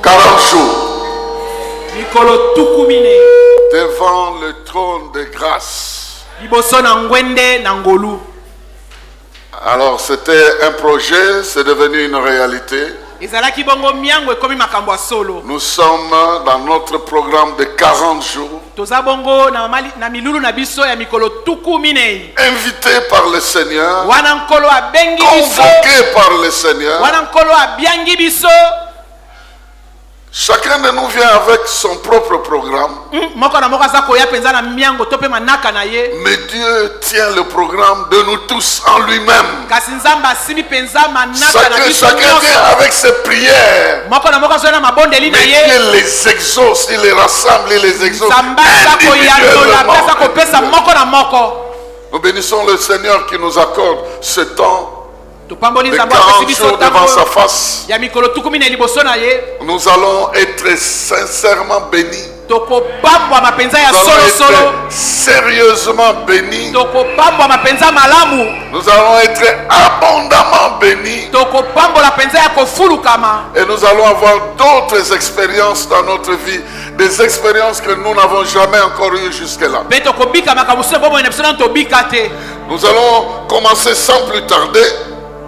40 jours devant le trône de grâce. Alors c'était un projet, c'est devenu une réalité. Nous sommes dans notre programme de 40 jours. Invités par le Seigneur, convoqués par le Seigneur. Chacun de nous vient avec son propre programme. Mais Dieu tient le programme de nous tous en lui-même. Chacun vient avec ses prières. Mais Dieu les exauce, il les rassemble, il les exauce individuellement. Nous bénissons le Seigneur qui nous accorde ce temps de 40 jours devant sa face. Nous allons être sincèrement bénis. Nous allons être sérieusement bénis. Nous allons être abondamment bénis. Et nous allons avoir d'autres expériences dans notre vie. Des expériences que nous n'avons jamais encore eues jusque-là. Nous allons commencer sans plus tarder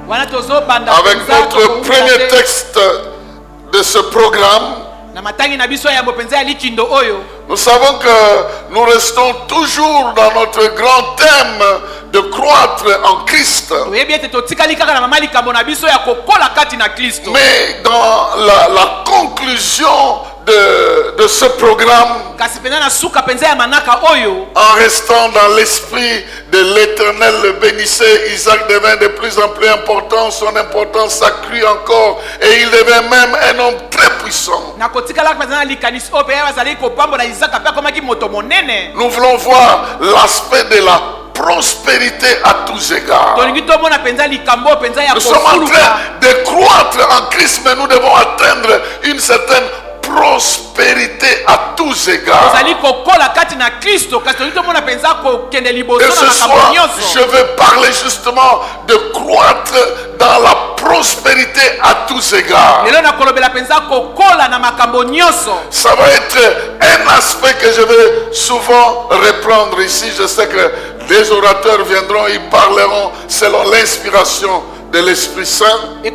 avec notre premier texte de ce programme. Nous savons que nous restons toujours dans notre grand thème de croître en Christ. Mais dans la conclusion de ce programme, en restant dans l'esprit de l'Éternel, le bénissait, Isaac devint de plus en plus important, son importance s'accrut encore et il devint même un homme très puissant. Nous voulons voir l'aspect de la prospérité à tous égards. Nous sommes en train de croître en Christ, mais nous devons atteindre une certaine prospérité à tous égards. Et ce soir, je veux parler justement de croître dans la prospérité à tous égards. Ça va être un aspect que je vais souvent reprendre ici. Je sais que des orateurs viendront, ils parleront selon l'inspiration de l'Esprit Saint. Mais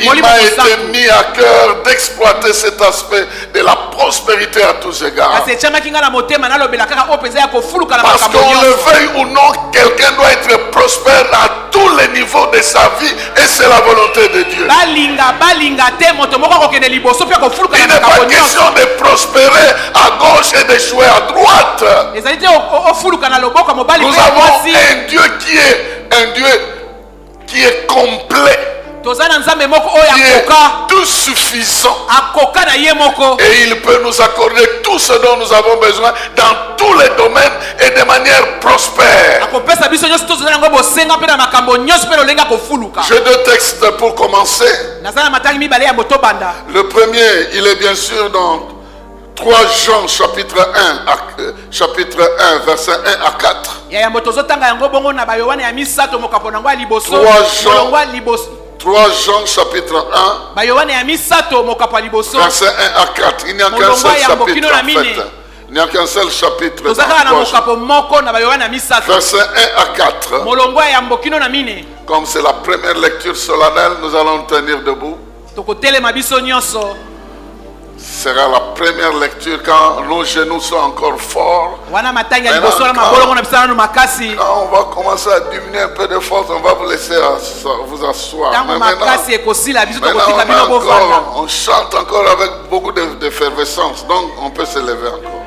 il m'a été mis à cœur d'exploiter cet aspect de la prospérité à tous égards. Parce qu'on le veuille ou non, quelqu'un doit être prospère à tous les niveaux de sa vie et c'est la volonté de Dieu. Il n'est pas question de prospérer à gauche et d'échouer à droite. Nous avons un Dieu qui est complet, qui est tout suffisant, et il peut nous accorder tout ce dont nous avons besoin dans tous les domaines et de manière prospère. J'ai deux textes pour commencer. Le premier, il est bien sûr dans 3 Jean chapitre 1 verset 1 à 4. 3 Jean chapitre 1 verset 1 à 4. Il n'y a qu'un seul chapitre en fait. Il n'y a qu'un seul chapitre. Verset 1 à 4. Comme c'est la première lecture solennelle, nous allons tenir debout. Sera la première lecture quand nos genoux sont encore forts. Maintenant, quand on va commencer à diminuer un peu de force, on va vous laisser vous asseoir. Maintenant, on chante encore avec beaucoup d'effervescence, donc on peut se lever encore.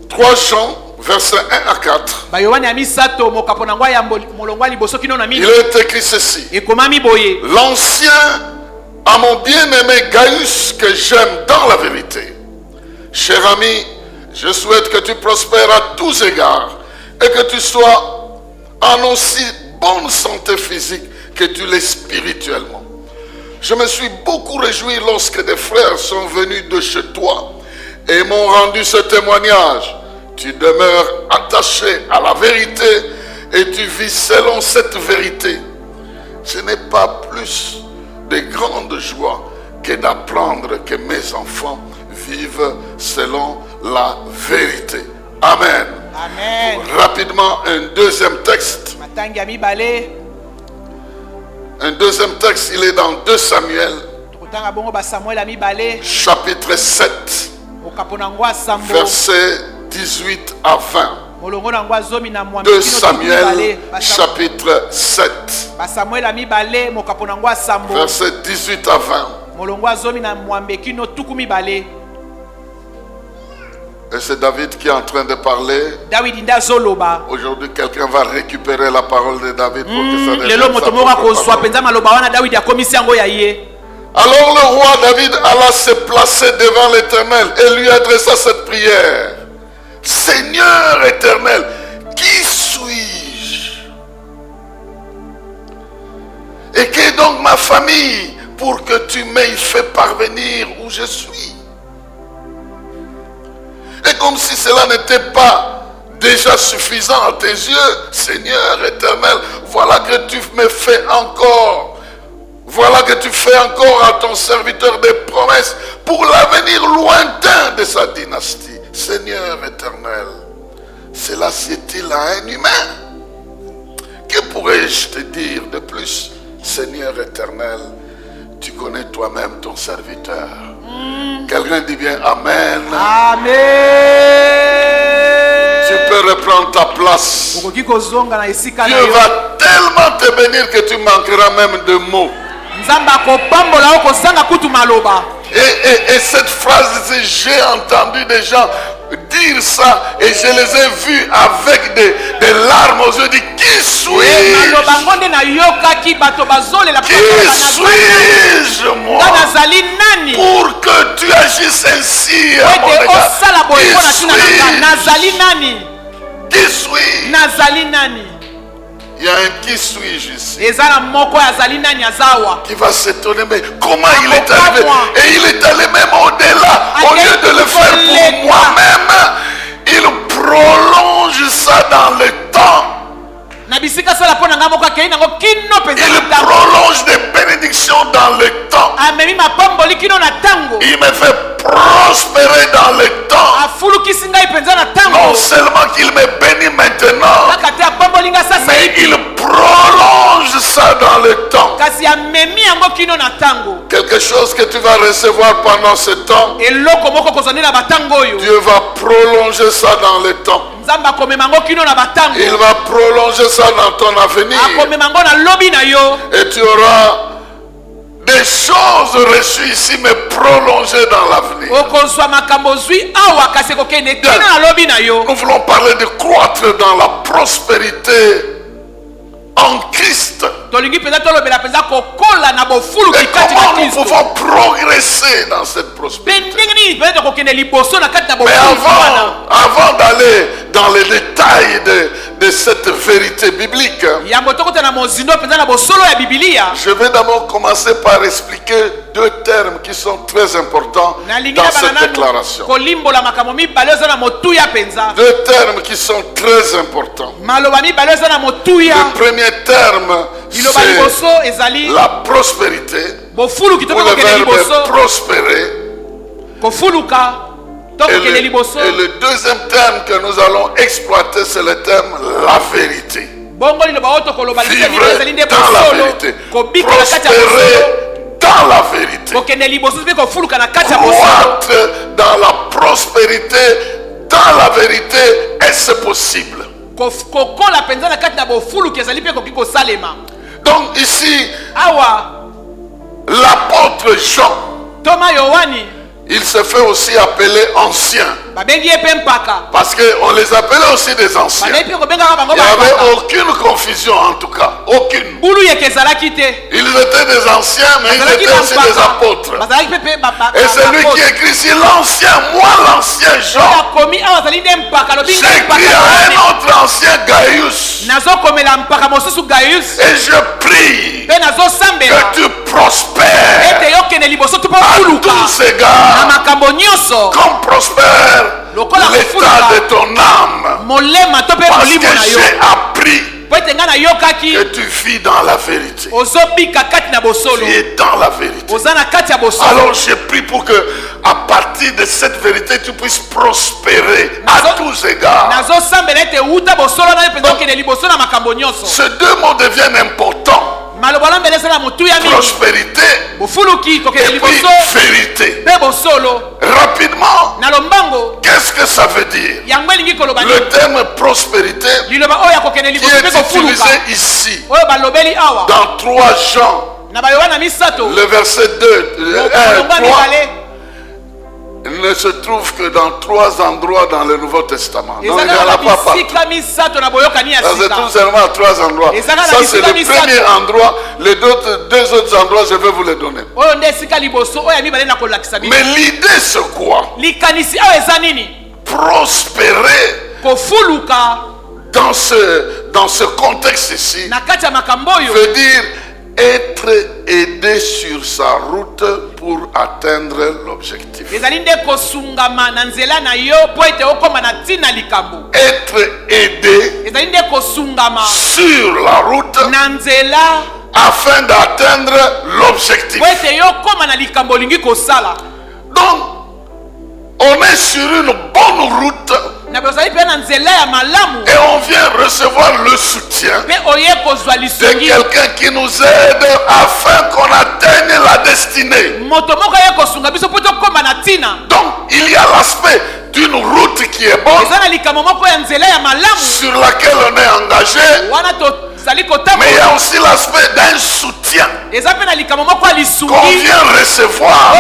3 Jean verset 1 à 4. Il est écrit ceci. L'ancien à mon bien-aimé Gaius que j'aime dans la vérité. Cher ami, je souhaite que tu prospères à tous égards et que tu sois en aussi bonne santé physique que tu l'es spirituellement. Je me suis beaucoup réjoui lorsque des frères sont venus de chez toi et m'ont rendu ce témoignage. Tu demeures attaché à la vérité et tu vis selon cette vérité. Ce n'est pas plus de grande joie que d'apprendre que mes enfants vivent selon la vérité. Amen. Amen. Rapidement, un deuxième texte. Un deuxième texte, il est dans 2 Samuel, chapitre 7, versets 18 à 20. 2 Samuel, chapitre 7, versets 18 à 20. Et c'est David qui est en train de parler. Aujourd'hui, quelqu'un va récupérer la parole de David pour que ça devienne sa propre. Alors le roi David alla se placer devant l'Éternel et lui adressa cette prière. Seigneur éternel, qui suis-je? Et qu'est donc ma famille pour que tu m'aies fait parvenir où je suis? Et comme si cela n'était pas déjà suffisant à tes yeux, Seigneur éternel, voilà que tu me fais encore. Voilà que tu fais encore à ton serviteur des promesses pour l'avenir lointain de sa dynastie. Seigneur éternel, cela c'est-il à un humain? Que pourrais-je te dire de plus? Seigneur éternel, tu connais toi-même ton serviteur. Quelqu'un dit bien Amen. Amen. Tu peux reprendre ta place. Dieu va tellement te bénir que tu manqueras même de mots. Et cette phrase, j'ai entendu des gens dire ça et je les ai vus avec des larmes aux yeux. Dit, qui suis-je? Qui suis-je moi pour que tu agisses ainsi à mon égard? Qui suis-je? Il y a un qui suis-je ici qui va s'étonner, mais comment il est arrivé? Et il est allé même au-delà. Au lieu de le faire pour moi-même, il prolonge ça dans le temps. Il prolonge des bénédictions dans le temps. Il me fait prospérer dans le temps. Non seulement qu'il me bénit maintenant, mais il prolonge ça dans le temps. Quelque chose que tu vas recevoir pendant ce temps, Dieu va prolonger ça dans le temps. Il va prolonger ça dans ton avenir. Et tu auras des choses reçues ici, mais prolongées dans l'avenir. Nous voulons parler de croître dans la prospérité en Christ. Et comment nous pouvons progresser dans cette prospérité? Mais avant d'aller dans les détails de cette vérité biblique, je vais d'abord commencer par expliquer 2 termes qui sont très importants dans cette déclaration. 2 termes qui sont très importants. Le premier terme, c'est la prospérité, ou le verbe prospérer. Et le deuxième terme que nous allons exploiter, c'est le terme la vérité. Vivre dans la vérité. Prospérer dans la vérité. Croître dans la prospérité, dans la vérité, est-ce possible? Donc ici, l'apôtre Jean, il se fait aussi appeler ancien. Parce qu'on les appelait aussi des anciens. Il n'y avait aucune confusion en tout cas. Aucune. Ils étaient des anciens, mais ils étaient aussi des apôtres. Et c'est lui qui écrit ici l'ancien, moi l'ancien Jean. J'écris à un autre ancien Gaius. Et je prie que tu prospères à tous égards, comme prospère l'état de ton âme. Parce que j'ai appris que tu vis dans la vérité. Tu es dans la vérité. Alors je prie pour que à partir de cette vérité tu puisses prospérer à tous égards. Ces deux mots deviennent importants. Prospérité et puis vérité. Rapidement, qu'est-ce que ça veut dire? Le terme prospérité qui est utilisé ici dans 3 Jean, le verset 2, 1, 3, il ne se trouve que dans 3 endroits dans le Nouveau Testament. Donc il n'y en a pas partout. Ça se trouve seulement à 3 endroits. Ça c'est le premier endroit. Les 2 autres endroits, je vais vous les donner. Mais l'idée c'est quoi? Prospérer dans ce contexte ici veut dire être aidé sur sa route pour atteindre l'objectif. Être aidé sur la route afin d'atteindre l'objectif. Donc, on est sur une bonne route. Et on vient recevoir le soutien de quelqu'un qui nous aide afin qu'on atteigne la destinée. Donc il y a l'aspect d'une route qui est bonne, sur laquelle on est engagé. Mais il y a aussi l'aspect d'un soutien qu'on vient recevoir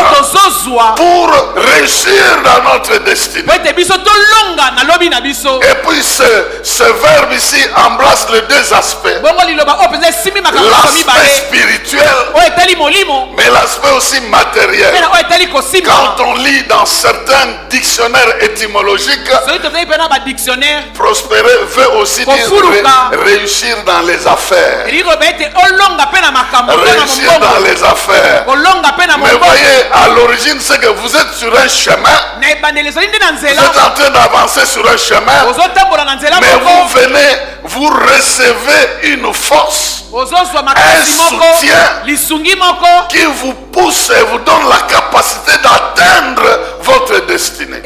pour réussir dans notre destinée. Et puis ce verbe ici embrasse les 2 aspects. L'aspect spirituel, mais l'aspect aussi matériel. Quand on lit dans certains dictionnaires étymologiques, prospérer veut aussi dire réussir dans les affaires. Réussir dans les affaires. Mais voyez, à l'origine, c'est que vous êtes sur un chemin. Vous êtes en train d'avancer sur un chemin. Mais vous venez, vous recevez une force, un soutien qui vous pousse et vous donne la capacité d'atteindre votre destinée.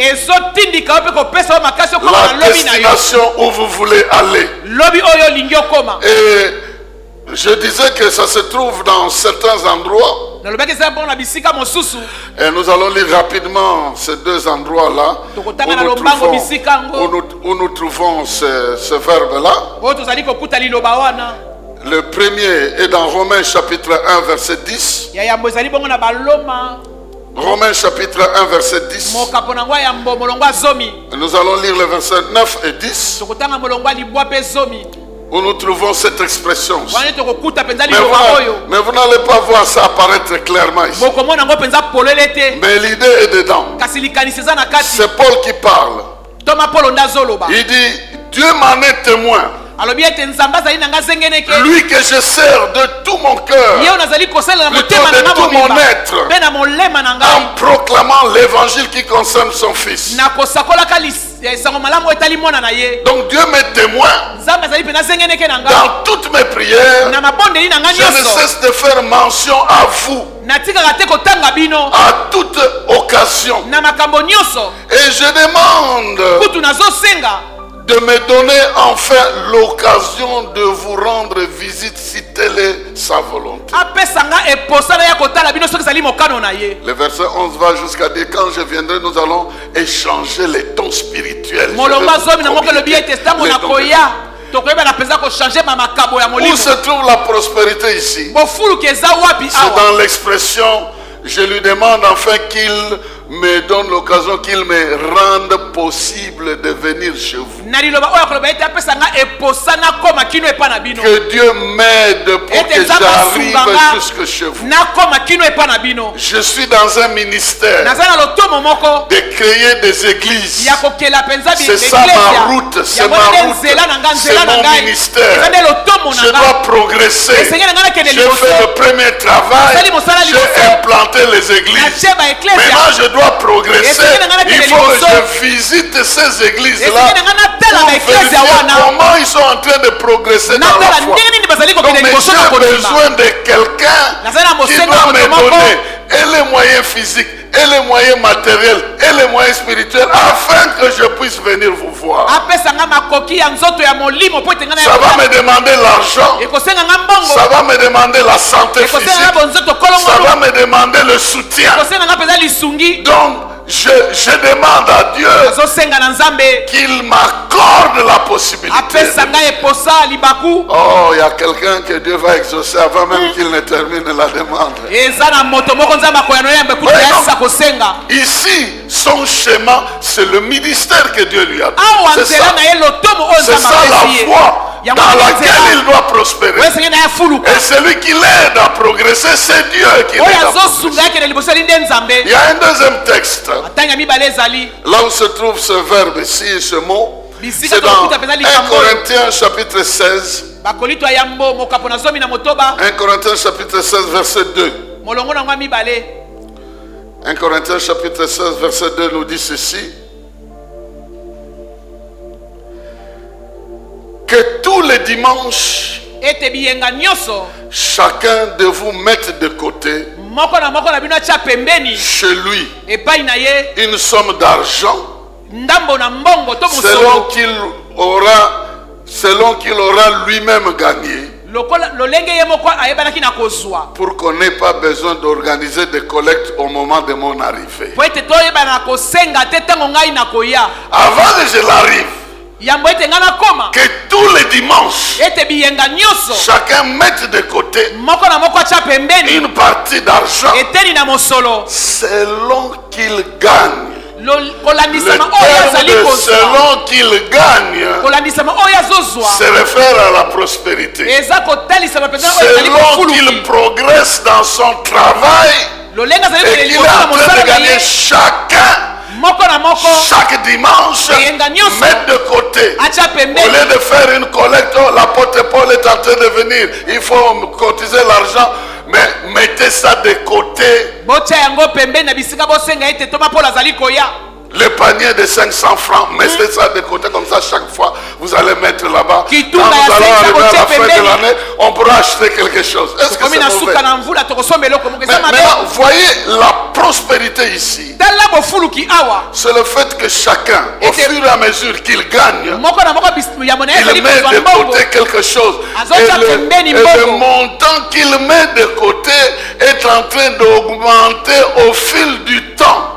La destination où vous voulez aller. Et je disais que ça se trouve dans certains endroits. Et nous allons lire rapidement ces 2 endroits-là où nous trouvons ce verbe-là. Le premier est dans Romains chapitre 1 verset 10. Romains chapitre 1 verset 10. Nous allons lire le verset 9 et 10. Où nous trouvons cette expression. Mais vous n'allez pas voir ça apparaître clairement ici. Mais l'idée est dedans. C'est Paul qui parle. Il dit, Dieu m'en est témoin. Lui que je sers de tout mon cœur, plutôt de tout mon être, en proclamant l'évangile qui concerne son fils. Donc Dieu m'est témoin. Dans toutes mes prières, je ne cesse de faire mention à vous à toute occasion. Et je demande de me donner enfin l'occasion de vous rendre visite si telle est sa volonté. Le verset 11 va jusqu'à dire, quand je viendrai, nous allons échanger les tons spirituels. Où se trouve la prospérité ici? C'est dans l'expression, je lui demande enfin qu'il me donne l'occasion, qu'il me rende possible de venir chez vous. Que Dieu m'aide pour que j'arrive jusque chez vous. Je suis dans un ministère de créer des églises. C'est ça ma route, c'est ma route, c'est mon ministère. Je dois progresser. J'ai fait le premier travail, j'ai implanté les églises. Maintenant je dois progresser. Il faut que je visite ces églises-là pour vérifier comment ils sont en train de progresser dans la foi. Donc, mais j'ai besoin de quelqu'un qui doit me donner et les moyens physiques, et les moyens matériels, et les moyens spirituels, afin que je puisse venir vous voir. Ça va me demander l'argent, ça va me demander la santé physique, ça va me demander le soutien. Donc, je demande à Dieu qu'il m'accorde la possibilité. Oh, il y a quelqu'un que Dieu va exaucer avant même qu'il ne termine la demande. Ici, son schéma, c'est le ministère que Dieu lui a donné. C'est ça la voie dans laquelle il doit prospérer. Et celui qui l'aide à progresser, c'est Dieu qui l'aide à progresser. Il y a un deuxième texte. Là où se trouve ce verbe ici et ce mot, c'est dans 1 Corinthiens chapitre 16. 1 Corinthiens chapitre 16 verset 2. 1 Corinthiens chapitre 16 verset 2 nous dit ceci. Que tous les dimanches, chacun de vous mette de côté chez lui une somme d'argent selon qu'il aura lui-même gagné, pour qu'on n'ait pas besoin d'organiser des collectes au moment de mon arrivée. Avant que je l'arrive, que tous les dimanches, chacun mette de côté une partie d'argent selon qu'il gagne. Le terme de selon qu'il gagne se réfère à la prospérité. Selon qu'il progresse dans son travail et qu'il est en train de gagner chaque dimanche, mettre de côté. Au lieu de faire une collecte, l'apôtre Paul est en train de venir, il faut cotiser l'argent, mais mettez ça de côté. Le panier de 500 francs, mettez ça de côté, comme ça chaque fois vous allez mettre là-bas. Quand vous allez arriver à la fin de l'année, on pourra acheter quelque chose. Est-ce que c'est mauvais? Maintenant, voyez la prospérité ici. C'est le fait que chacun, au fur et à mesure qu'il gagne, il met de côté quelque chose. Et le montant qu'il met de côté est en train d'augmenter au fil du temps.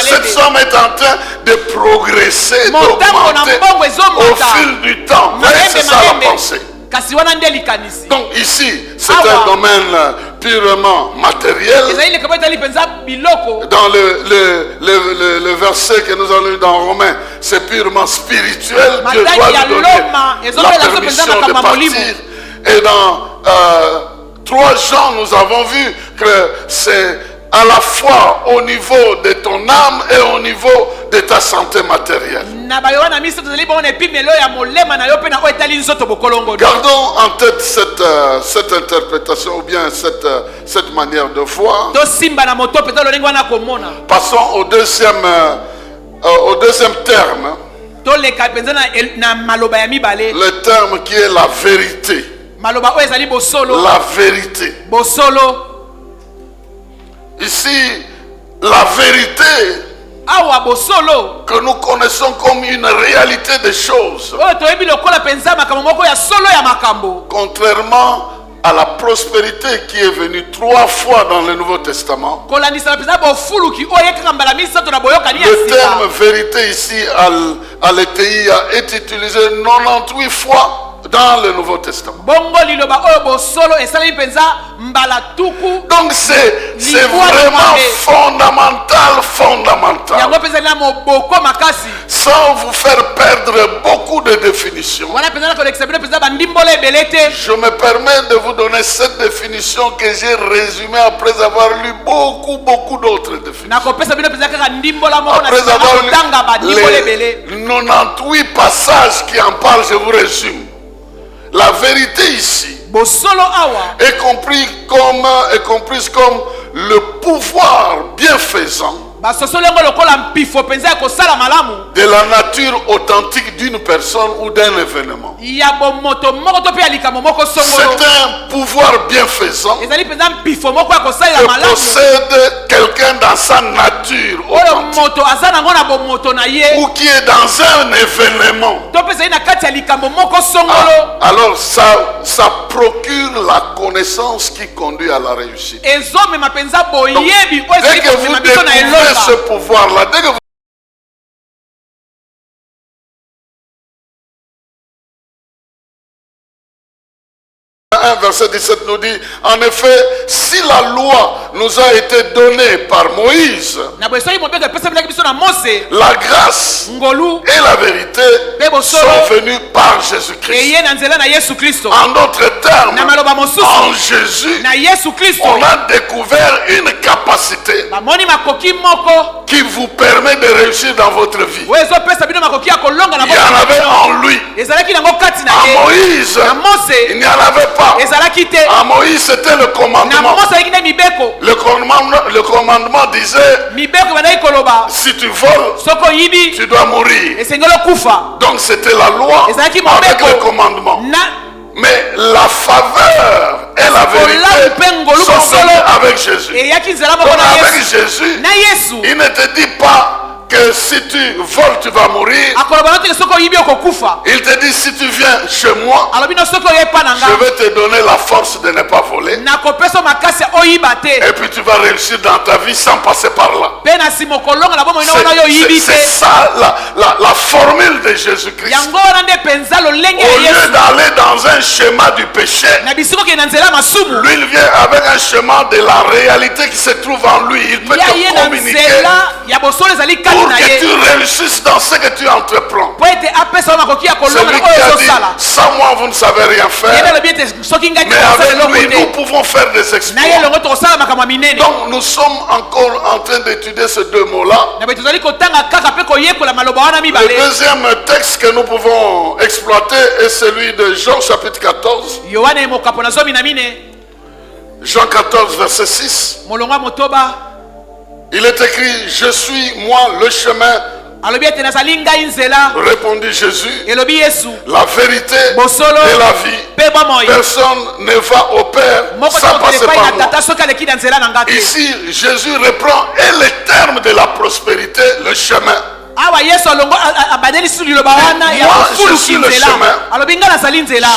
Cette somme est en train de progresser, d'augmenter au fil du temps. C'est ça la pensée. Donc ici, c'est un domaine purement matériel. Dans le verset que nous avons lu dans Romains, c'est purement spirituel. Dieu doit lui donner la permission de partir. Et dans 3 Jean, nous avons vu que c'est à la fois au niveau de ton âme et au niveau de ta santé matérielle. Gardons en tête cette interprétation ou bien cette manière de voir. Passons au deuxième terme. Le terme qui est la vérité. La vérité. Ici, la vérité que nous connaissons comme une réalité des choses, contrairement à la prospérité qui est venue 3 fois dans le Nouveau Testament. Le terme vérité ici à l'ETI a été utilisé 98 fois dans le Nouveau Testament. Donc c'est vraiment fondamental. Sans vous faire perdre beaucoup de définitions. Je me permets de vous donner cette définition que j'ai résumée après avoir lu beaucoup d'autres définitions. Après avoir lu les 98 passages qui en parlent, je vous résume. La vérité ici est comprise comme le pouvoir bienfaisant de la nature authentique d'une personne ou d'un événement. C'est un pouvoir bienfaisant que possède quelqu'un dans sa nature authentique ou qui est dans un événement. Alors ça procure la connaissance qui conduit à la réussite. Donc, dès que vous découvrez ce pouvoir-là, dès que vous 1 verset 17 nous dit, en effet, si la loi nous a été donnée par Moïse, la grâce et la vérité sont venues par Jésus-Christ. En d'autres termes, en Jésus, on a découvert une capacité qui vous permet de réussir dans votre vie. Il y en avait en lui. En Moïse, il n'y en avait pas. À Moïse, c'était le commandement. Le commandement disait, si tu voles, tu dois mourir. Donc c'était la loi avec le commandement. Mais la faveur et la vérité sont venues avec Jésus. Donc avec Jésus, il ne te dit pas que si tu voles, tu vas mourir. Il te dit, si tu viens chez moi, je vais te donner la force de ne pas voler. Et puis tu vas réussir dans ta vie sans passer par là. C'est ça la formule de Jésus-Christ. Au lieu d'aller dans un schéma du péché, lui il vient avec un schéma de la réalité qui se trouve en lui. Il peut te communiquer pour que tu réussisses dans ce que tu entreprends. Celui qui a dit, sans moi vous ne savez rien faire, mais avec lui nous pouvons faire des exploits. Donc nous sommes encore en train d'étudier ces deux mots-là. Le deuxième texte que nous pouvons exploiter est celui de Jean chapitre 14. Jean 14 verset 6. Il est écrit, je suis moi le chemin. Répondit Jésus, la vérité et la vie. Personne ne va au Père sans passer par moi. Ici, Jésus reprend et les termes de la prospérité, le chemin. Moi, je suis le chemin.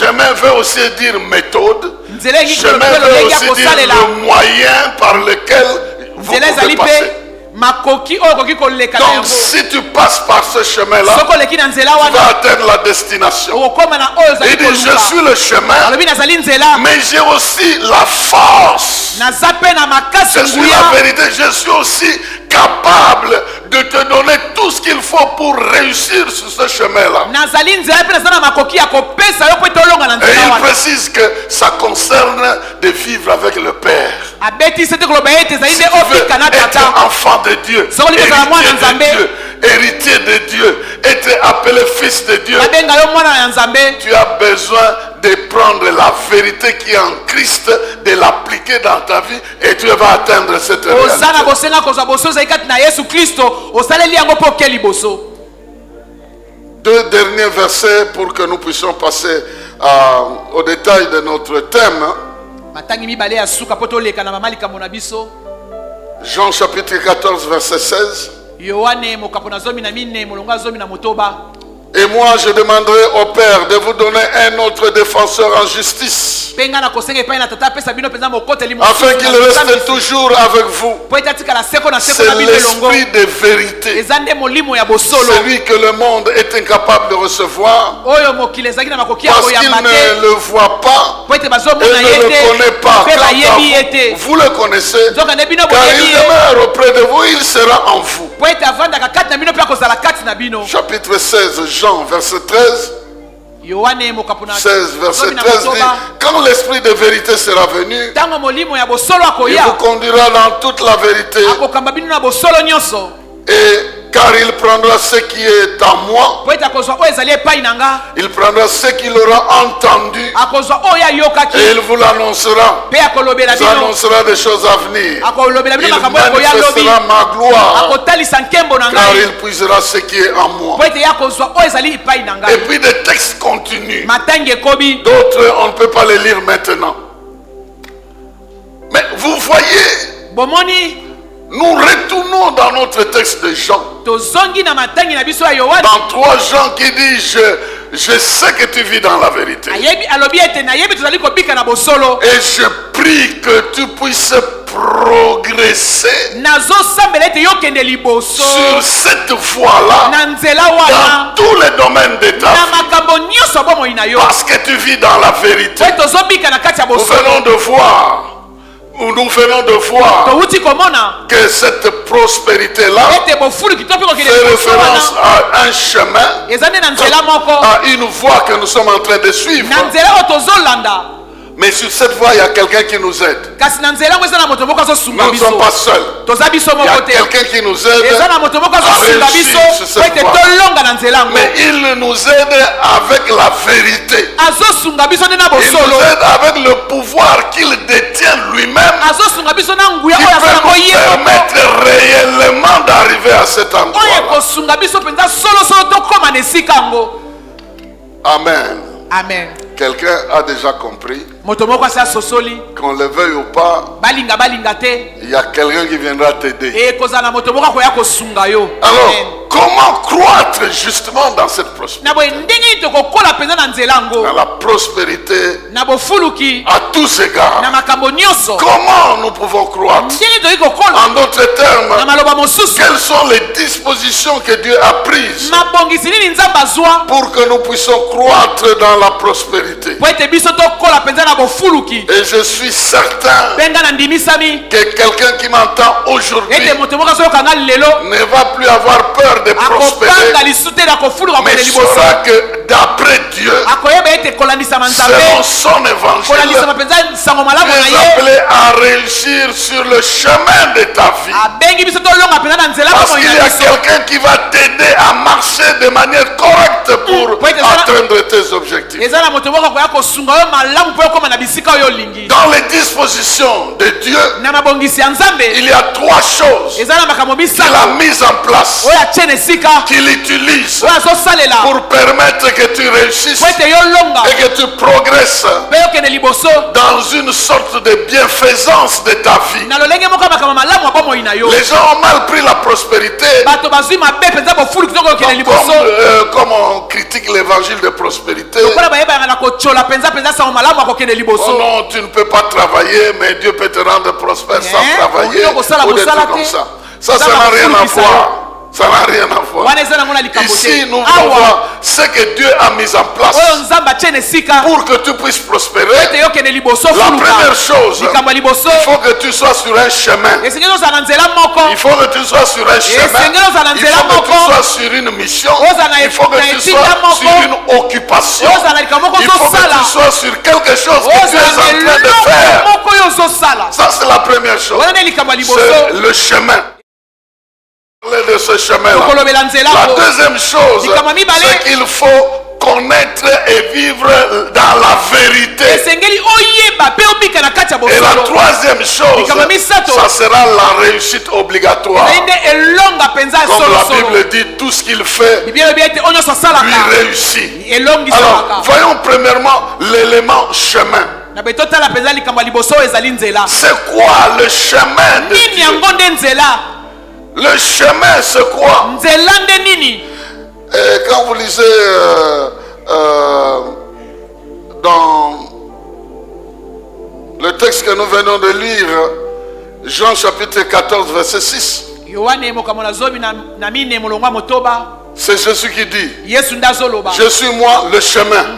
Chemin veut aussi dire méthode. Chemin veut aussi dire le moyen par lequel vous pouvez passer. Donc si tu passes par ce chemin-là, tu vas atteindre la destination. Il dit, je suis le chemin, mais j'ai aussi la force. Je suis la vérité, je suis aussi capable de te donner tout ce qu'il faut pour réussir sur ce chemin-là. Et il précise que ça concerne de vivre avec le Père. Si tu veux être enfant de Dieu, héritier de Dieu, être appelé fils de Dieu, tu as besoin de prendre la vérité qui est en Christ, de l'appliquer dans ta vie et tu vas atteindre cette réalité. Deux derniers versets pour que nous puissions passer au détail de notre thème. Jean chapitre 14 verset 16. Et moi, je demanderai au Père de vous donner un autre défenseur en justice, afin qu'il reste toujours avec vous. C'est l'esprit de vérité, celui que le monde est incapable de recevoir, parce qu'il ne le voit pas et ne le connaît pas. Vous le connaissez, car il demeure auprès de vous, il sera en vous. Chapitre 16, Jean, verset 13. 16, verset 13 dit, quand l'esprit de vérité sera venu, il vous conduira dans toute la vérité, et car il prendra ce qui est à moi, il prendra ce qu'il aura entendu, et il vous l'annoncera. Il vous annoncera des choses à venir. Il manifestera ma gloire, car il puisera ce qui est en moi. Et puis des textes continuent. D'autres, on ne peut pas les lire maintenant. Mais vous voyez, nous retournons dans notre texte de Jean. Dans 3 Jean qui dit, je sais que tu vis dans la vérité. Et je prie que tu puisses progresser sur cette voie-là dans tous les domaines de ta vie. Parce que tu vis dans la vérité. Nous venons de voir que cette prospérité-là fait référence à un chemin, à une voie que nous sommes en train de suivre. Mais sur cette voie, il y a quelqu'un qui nous aide. Nous ne sommes pas seuls. Il y a quelqu'un qui nous aide à réussir sur cette voie. Mais il nous aide avec la vérité. Il nous aide avec le pouvoir qu'il détient lui-même, qui peut nous permettre réellement d'arriver à cet endroit-là. Amen. Amen. Quelqu'un a déjà compris, qu'on le veuille ou pas, il y a quelqu'un qui viendra t'aider. Alors, comment croître justement dans cette prospérité? Dans la prospérité à tous égards. Comment nous pouvons croître? En d'autres termes, quelles sont les dispositions que Dieu a prises pour que nous puissions croître dans la prospérité? Et je suis certain que quelqu'un qui m'entend aujourd'hui ne va plus avoir peur de prospérer, mais saura que d'après Dieu, selon son évangile, tu es appelé à réussir sur le chemin de ta vie. Parce qu'il y a quelqu'un qui va t'aider à marcher de manière correcte pour atteindre tes objectifs. Dans les dispositions de Dieu, il y a 3 choses qu'il a mises en place, qu'il utilise pour permettre que tu réussisses et que tu progresses dans une sorte de bienfaisance de ta vie. Les gens ont mal pris la prospérité comme on critique l'évangile de prospérité. Oh non, tu ne peux pas travailler, mais Dieu peut te rendre prospère sans travailler, ou des trucs comme ça. Ça n'a rien à voir. Ça n'a rien à voir. Ici, nous voulons voir ce que Dieu a mis en place pour que tu puisses prospérer. La première chose, il faut que tu sois sur un chemin. Il faut que tu sois sur un chemin. Il faut que tu sois sur une mission. Il faut que tu sois sur une occupation. Il faut que tu sois sur quelque chose que tu es en train de faire. Ça, c'est la première chose. C'est le chemin. De ce chemin-là. La deuxième chose, c'est qu'il faut connaître et vivre dans la vérité. Et la troisième chose, ça sera la réussite obligatoire. Comme la Bible dit, tout ce qu'il fait, lui réussit. Alors, voyons premièrement l'élément chemin. C'est quoi le chemin de Dieu? Le chemin, c'est quoi? Et quand vous lisez dans le texte que nous venons de lire, Jean chapitre 14, verset 6, c'est Jésus qui dit, je suis moi le chemin,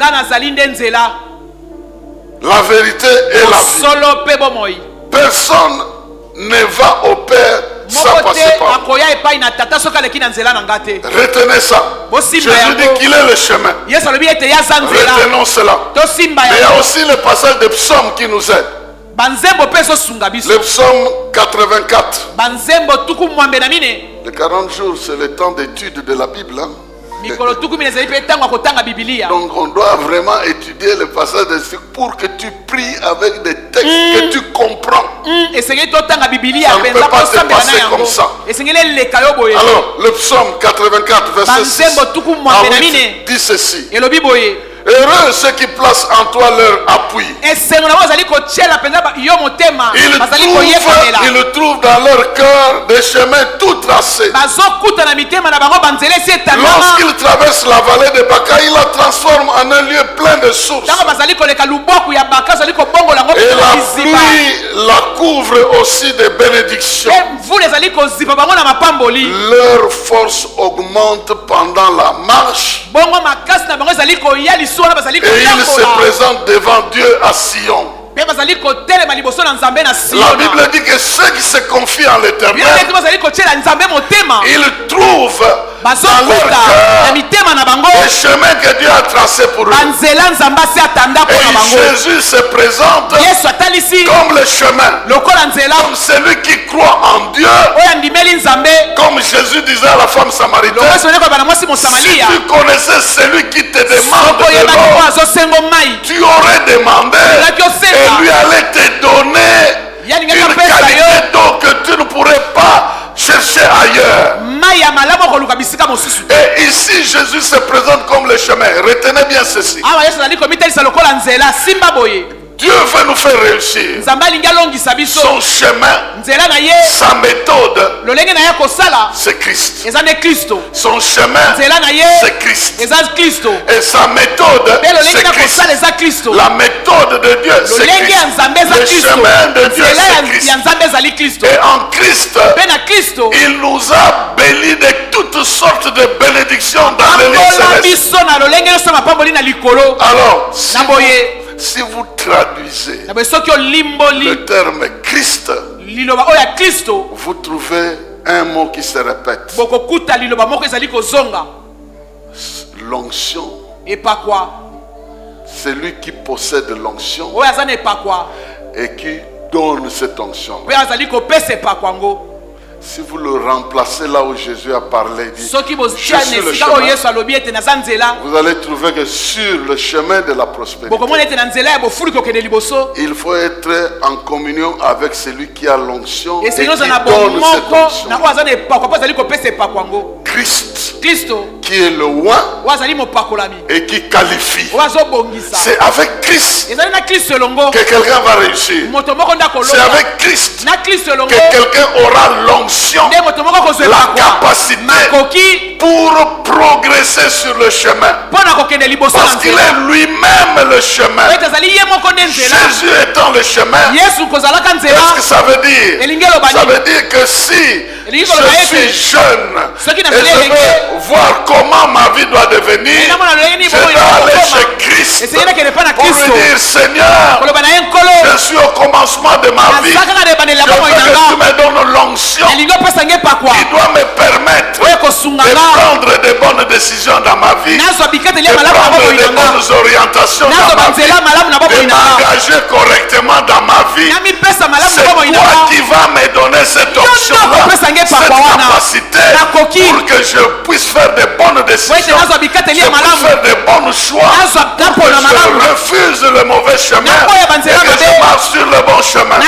la vérité et la vie. Personne ne va au Père sans passer par moi. Retenez ça. Jésus dit qu'il est le chemin. Retenons cela. Mais il y a aussi le passage de psaume qui nous aide. Le psaume 84. Les 40 jours, c'est le temps d'étude de la Bible. Hein? Donc on doit vraiment étudier le passage de ce pour que tu pries avec des textes que tu comprends. Ça ne peut pas se passer comme ça. Alors le psaume 84 verset 6 dit ceci: heureux ceux qui placent en toi leur appui. Ils trouvent dans leur cœur des chemins tout tracés. Lorsqu'ils traversent la vallée de Baka, il la transforme en un lieu plein de sources. Et la pluie la couvre aussi de bénédictions. Leur force augmente pendant la marche. Et il se présente devant Dieu à Sion. La Bible dit que ceux qui se confient en l'Éternel, ils trouvent dans leur cœur les chemins que Dieu a tracés pour eux. Et Jésus se présente comme le chemin, comme celui qui croit en Dieu. Comme Jésus disait à la femme samaritaine, si tu connaissais celui qui te demande de l'eau, tu aurais demandé et lui allait te donner une qualité d'eau que tu ne pourrais pas chercher ailleurs. Et ici Jésus se présente comme le chemin. Retenez bien ceci. Dieu veut nous faire réussir. Son chemin, sa méthode, c'est Christ. Son chemin, c'est Christ. Et sa méthode, c'est Christ. La méthode de Dieu, c'est Christ. Le chemin de Dieu, c'est Christ. Et en Christ, il nous a bénis de toutes sortes de bénédictions dans les lieux célestes. Alors, si vous traduisez le terme Christ, vous trouvez un mot qui se répète. L'onction. C'est lui qui possède l'onction et qui donne cette onction. Si vous le remplacez là où Jésus a parlé, dit, je suis le chemin, vous allez trouver que sur le chemin de la prospérité, il faut être en communion avec celui qui a l'onction et qui donne cette onction. Christ, qui est le oint et qui qualifie. C'est avec Christ que quelqu'un va réussir. C'est avec Christ que quelqu'un aura l'onction, la capacité pour progresser sur le chemin. Parce qu'il est lui-même le chemin. Jésus étant le chemin, qu'est-ce que ça veut dire? Ça veut dire que si je suis jeune et je veux voir comment ma vie doit devenir, je dois aller chez Christ pour lui dire, Seigneur, je suis au commencement de ma vie, je veux que tu me donnes l'onction qui doit me permettre de prendre de bonnes décisions dans ma vie, de prendre de bonnes orientations dans ma vie, de m'engager correctement dans ma vie. C'est toi qui vas me donner cette option-là, cette capacité pour que je puisse faire de bonnes décisions, je puisse faire de bons choix, pour que je refuse le mauvais chemin et que je marche sur le bon chemin.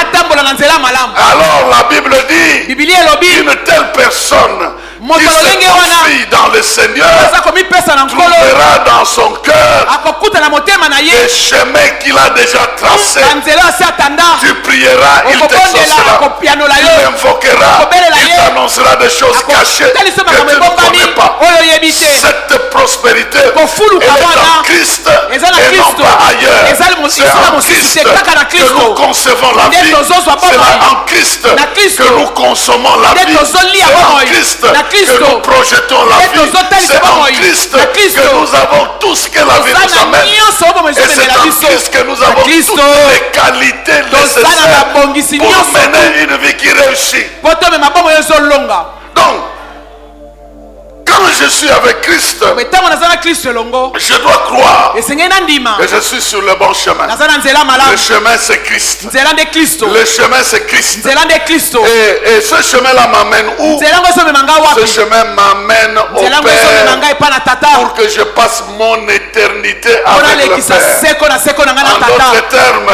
Alors la Bible dit, une telle personne qui se confie dans le Seigneur, trouvera dans son cœur les chemins qu'il a déjà tracés. Tu prieras, il t'exaucera. Tu l'invoqueras, il t'annoncera des choses cachées que tu ne connais pas. Cette prospérité, elle est en Christ et non pas ailleurs. C'est en Christ que nous concevons la vie. C'est là en Christ que nous consommons la vie. C'est en Christ que nous projetons la vie. C'est en Christ que nous avons tout ce que la vie nous amène. Et c'est en Christ que nous avons toutes les qualités nécessaires pour mener une vie qui réussit. Donc, quand je suis avec Christ, je dois croire que je suis sur le bon chemin. Le chemin c'est Christ. Le chemin c'est Christ. Et ce chemin-là m'amène où? Ce chemin m'amène au Père pour que je passe mon éternité avec le Père. En d'autres termes,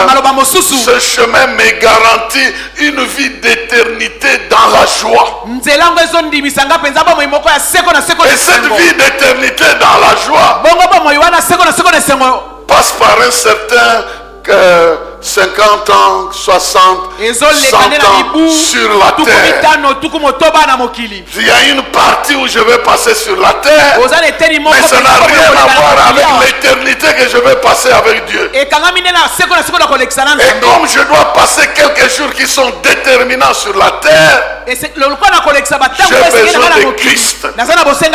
ce chemin me garantit une vie d'éternité dans la joie. Et cette vie d'éternité dans la joie passe par un certain 50 ans, 60, 100 ans sur la terre. Il y a une partie où je vais passer sur la terre, mais ça n'a rien à voir avec l'éternité que je vais passer avec Dieu. Et comme je dois passer quelques jours qui sont déterminants sur la terre, j'ai besoin de Christ.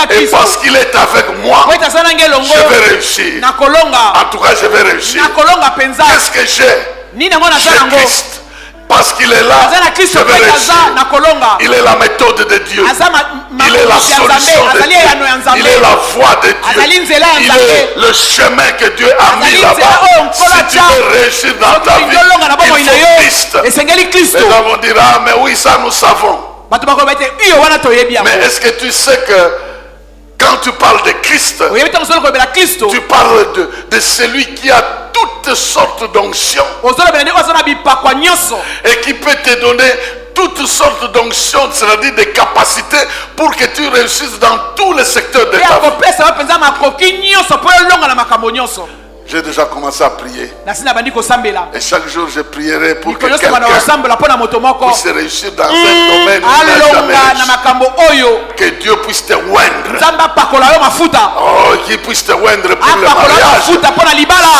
Et parce qu'il est avec moi, je vais réussir. En tout cas, je vais réussir. Qu'est-ce que j'ai? J'ai Christ. Parce qu'il est là, je vais réussir. Il est la méthode de Dieu. Il est la solution de Dieu. Il est la voie de Dieu. Il est le chemin que Dieu a mis là-bas. Si tu veux réussir dans ta vie, il faut Christ. Les gens vont dire, ah mais oui, ça nous savons. Mais est-ce que tu sais que quand tu parles de Christ, tu parles de celui qui a toutes sortes d'onctions et qui peut te donner toutes sortes d'onctions, c'est-à-dire des capacités pour que tu réussisses dans tous les secteurs de ta vie. J'ai déjà commencé à prier. Et chaque jour je prierai pour que quelqu'un puisse réussir dans un domaine où il n'a jamais réussi. Que Dieu puisse te oindre. Oh, qu'il puisse te oindre pour le mariage.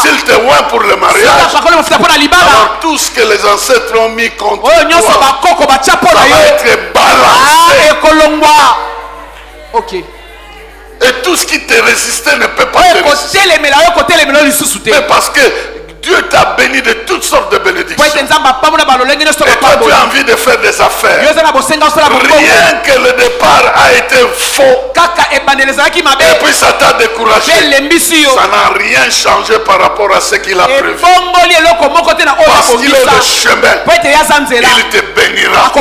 S'il te oint pour le mariage, alors tout ce que les ancêtres ont mis contre toi, ça va être balancé. Ok. Et tout ce qui te résistait ne peut pas te résister. Mais parce que Dieu t'a béni de toutes sortes de bénédictions. Et toi tu as envie de faire des affaires. Rien que le départ a été faux. Et puis ça t'a découragé. Ça n'a rien changé par rapport à ce qu'il a prévu. Parce qu'il est le chemin. Il te bénira. Tu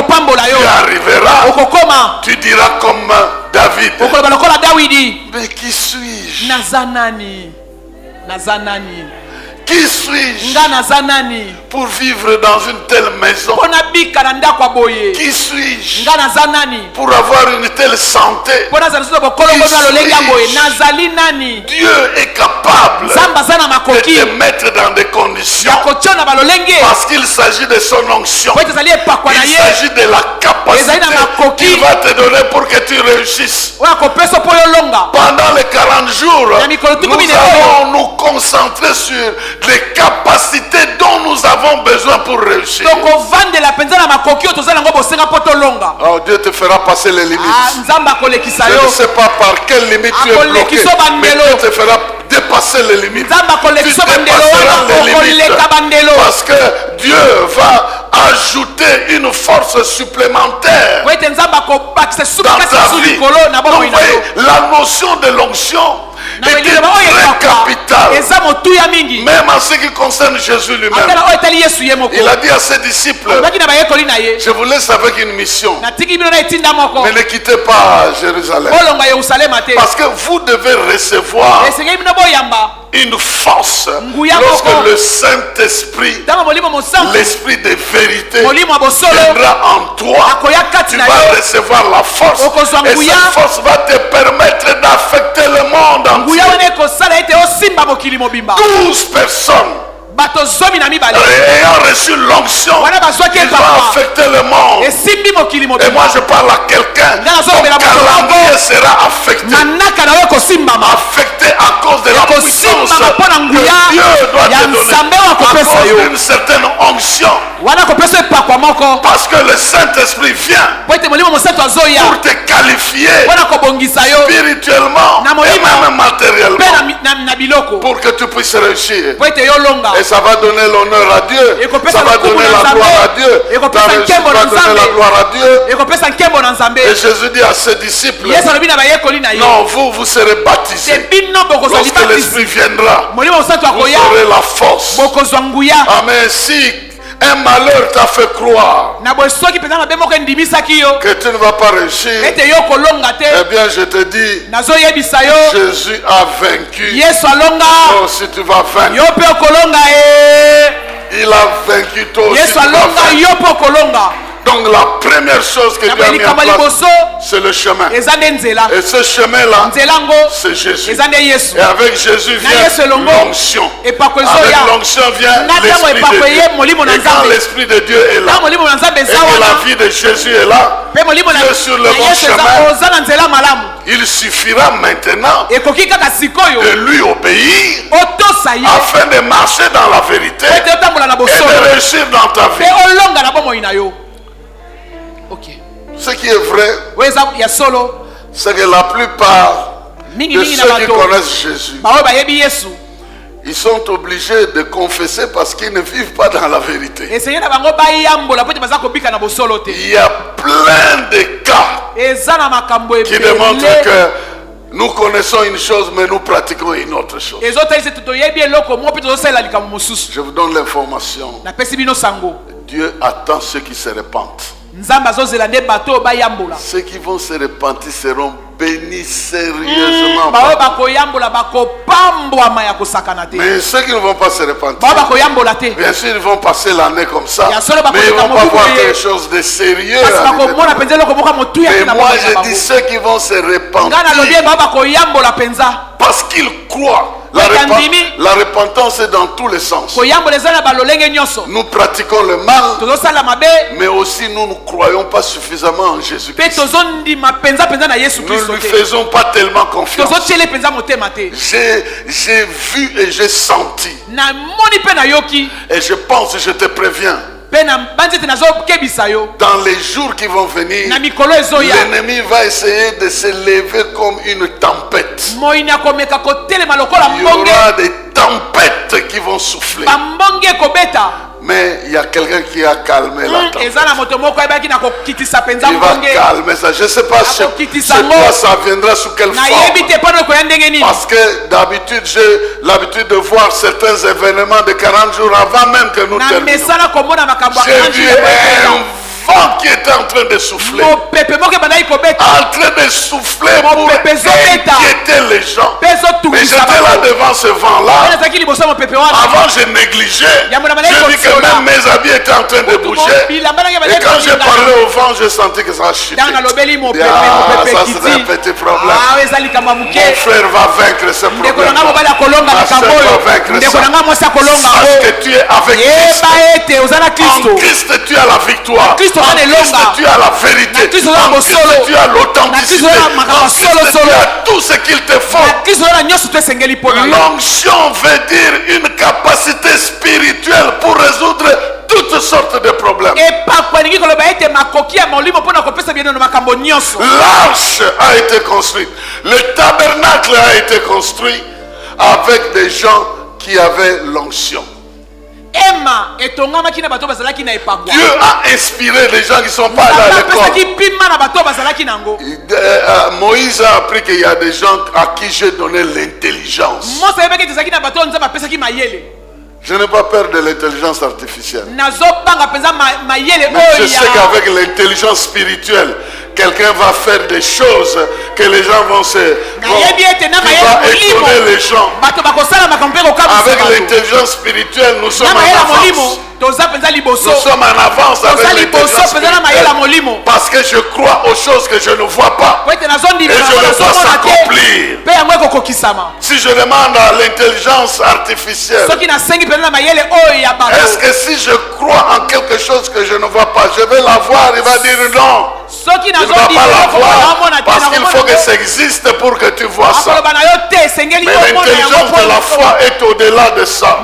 arriveras. Tu diras comme David. Mais qui suis-je? Qui suis-je pour vivre dans une telle maison? Qui suis-je pour avoir une telle santé? Dieu est capable de te mettre dans des conditions parce qu'il s'agit de son onction. Il s'agit de la capacité qu'il va te donner pour que tu réussisses. Pendant les 40 jours, nous allons nous concentrer sur les capacités dont nous avons besoin pour réussir. Oh, Dieu te fera passer les limites. Je ne sais pas par quelle limite tu es bloqué, mais Dieu te fera dépasser les limites. Tu dépasseras les limites parce que Dieu va ajouter une force supplémentaire dans ta vie. Donc, la notion de l'onction était très capitale. Même en ce qui concerne Jésus lui-même. Il a dit à ses disciples, je vous laisse avec une mission, mais ne quittez pas Jérusalem, parce que vous devez recevoir une force lorsque le Saint-Esprit, l'Esprit de vérité, viendra en toi. Tu vas recevoir la force et cette force va te permettre d'affaire 12 personnes ayant reçu l'onction qui va affecter le monde. Et moi je parle à quelqu'un dont calendrier sera affecté à cause de la puissance que Dieu doit te donner, à cause d'une certaine onction. Parce que le Saint-Esprit vient pour te qualifier spirituellement et même matériellement pour que tu puisses réussir. Et ça va donner l'honneur à Dieu, ça va donner la gloire à Dieu, ta réussite va donner la gloire à Dieu. Et Jésus dit à ses disciples, non, vous serez baptisés. Lorsque l'Esprit viendra, vous aurez la force. Amen. Si un malheur t'a fait croire que tu ne vas pas réussir, eh bien je te dis, Jésus a vaincu. Oh, si tu vas vaincre, il a vaincu toi aussi, tu vas vaincre. Donc la première chose que Dieu a mis en place, c'est le chemin. Et ce chemin-là, c'est Jésus. Et avec Jésus vient l'onction. Avec l'onction vient l'Esprit de Dieu. Et quand l'Esprit de Dieu est là, et que la vie de Jésus est là, Dieu sur le bon chemin, il suffira maintenant de lui obéir afin de marcher dans la vérité et de réussir dans ta vie. Okay. Ce qui est vrai, c'est que la plupart de ceux qui connaissent Jésus, ils sont obligés de confesser parce qu'ils ne vivent pas dans la vérité. Il y a plein de cas qui démontrent que nous connaissons une chose, mais nous pratiquons une autre chose. Je vous donne l'information. Dieu attend ceux qui se repentent. Ceux qui vont se repentir seront bénis sérieusement. Mais ceux qui ne vont pas se repentir, bien sûr ils vont passer l'année comme ça, mais ils ne vont pas voir quelque chose de sérieux. Et moi je dis ceux qui vont se repentir parce qu'ils croient. La repentance est dans tous les sens. Nous pratiquons le mal, mais aussi nous ne croyons pas suffisamment en Jésus-Christ. Nous ne lui faisons pas tellement confiance. J'ai vu et j'ai senti. Et je pense, je te préviens, dans les jours qui vont venir, l'ennemi va essayer de se lever comme une tempête. Il y aura des tempêtes qui vont souffler. Mais il y a quelqu'un qui a calmé la tempête. Il va calmer ça. Je ne sais pas chez toi ça viendra sous quelle forme. Parce que d'habitude j'ai l'habitude de voir certains événements de 40 jours avant même que nous terminions. J'ai vu un vent qui était en train de souffler. En train de souffler pour inquiéter les gens. Mais j'étais là devant ce vent-là. Avant je négligeais. Je dis que même mes habits étaient en train de bouger. Et quand j'ai parlé au vent, je sentais que ça chutait. Ça c'est un petit problème. Mon frère va vaincre ce problème. Ma soeur va vaincre ça. Sache que tu es avec Christ. En Christ tu as la victoire. En Christ tu as la vérité. En Christ tu as l'authenticité. En Christ tu as tout ce qu'il te faut. L'onction veut dire une capacité spirituelle pour résoudre toutes sortes de problèmes. L'arche a été construite. Le tabernacle a été construit avec des gens qui avaient l'onction. Dieu a inspiré des gens qui ne sont pas allés à l'école. Moïse a appris qu'il y a des gens à qui j'ai donné l'intelligence. Je n'ai pas peur de l'intelligence artificielle. Mais je sais qu'avec l'intelligence spirituelle, quelqu'un va faire des choses que les gens vont se... qui va étonner les gens. Avec l'intelligence spirituelle, nous sommes en avance. Nous sommes en avance avec l'intelligence spirituelle parce que je crois aux choses que je ne vois pas et je les vois s'accomplir. Si je demande à l'intelligence artificielle, est-ce que si je crois en quelque chose que je ne vois pas, je vais la voir? Il va dire non. Tu ne vas pas la voir parce qu'il faut que ça existe pour que tu vois ça. Mais l'intelligence de la foi est au-delà de ça.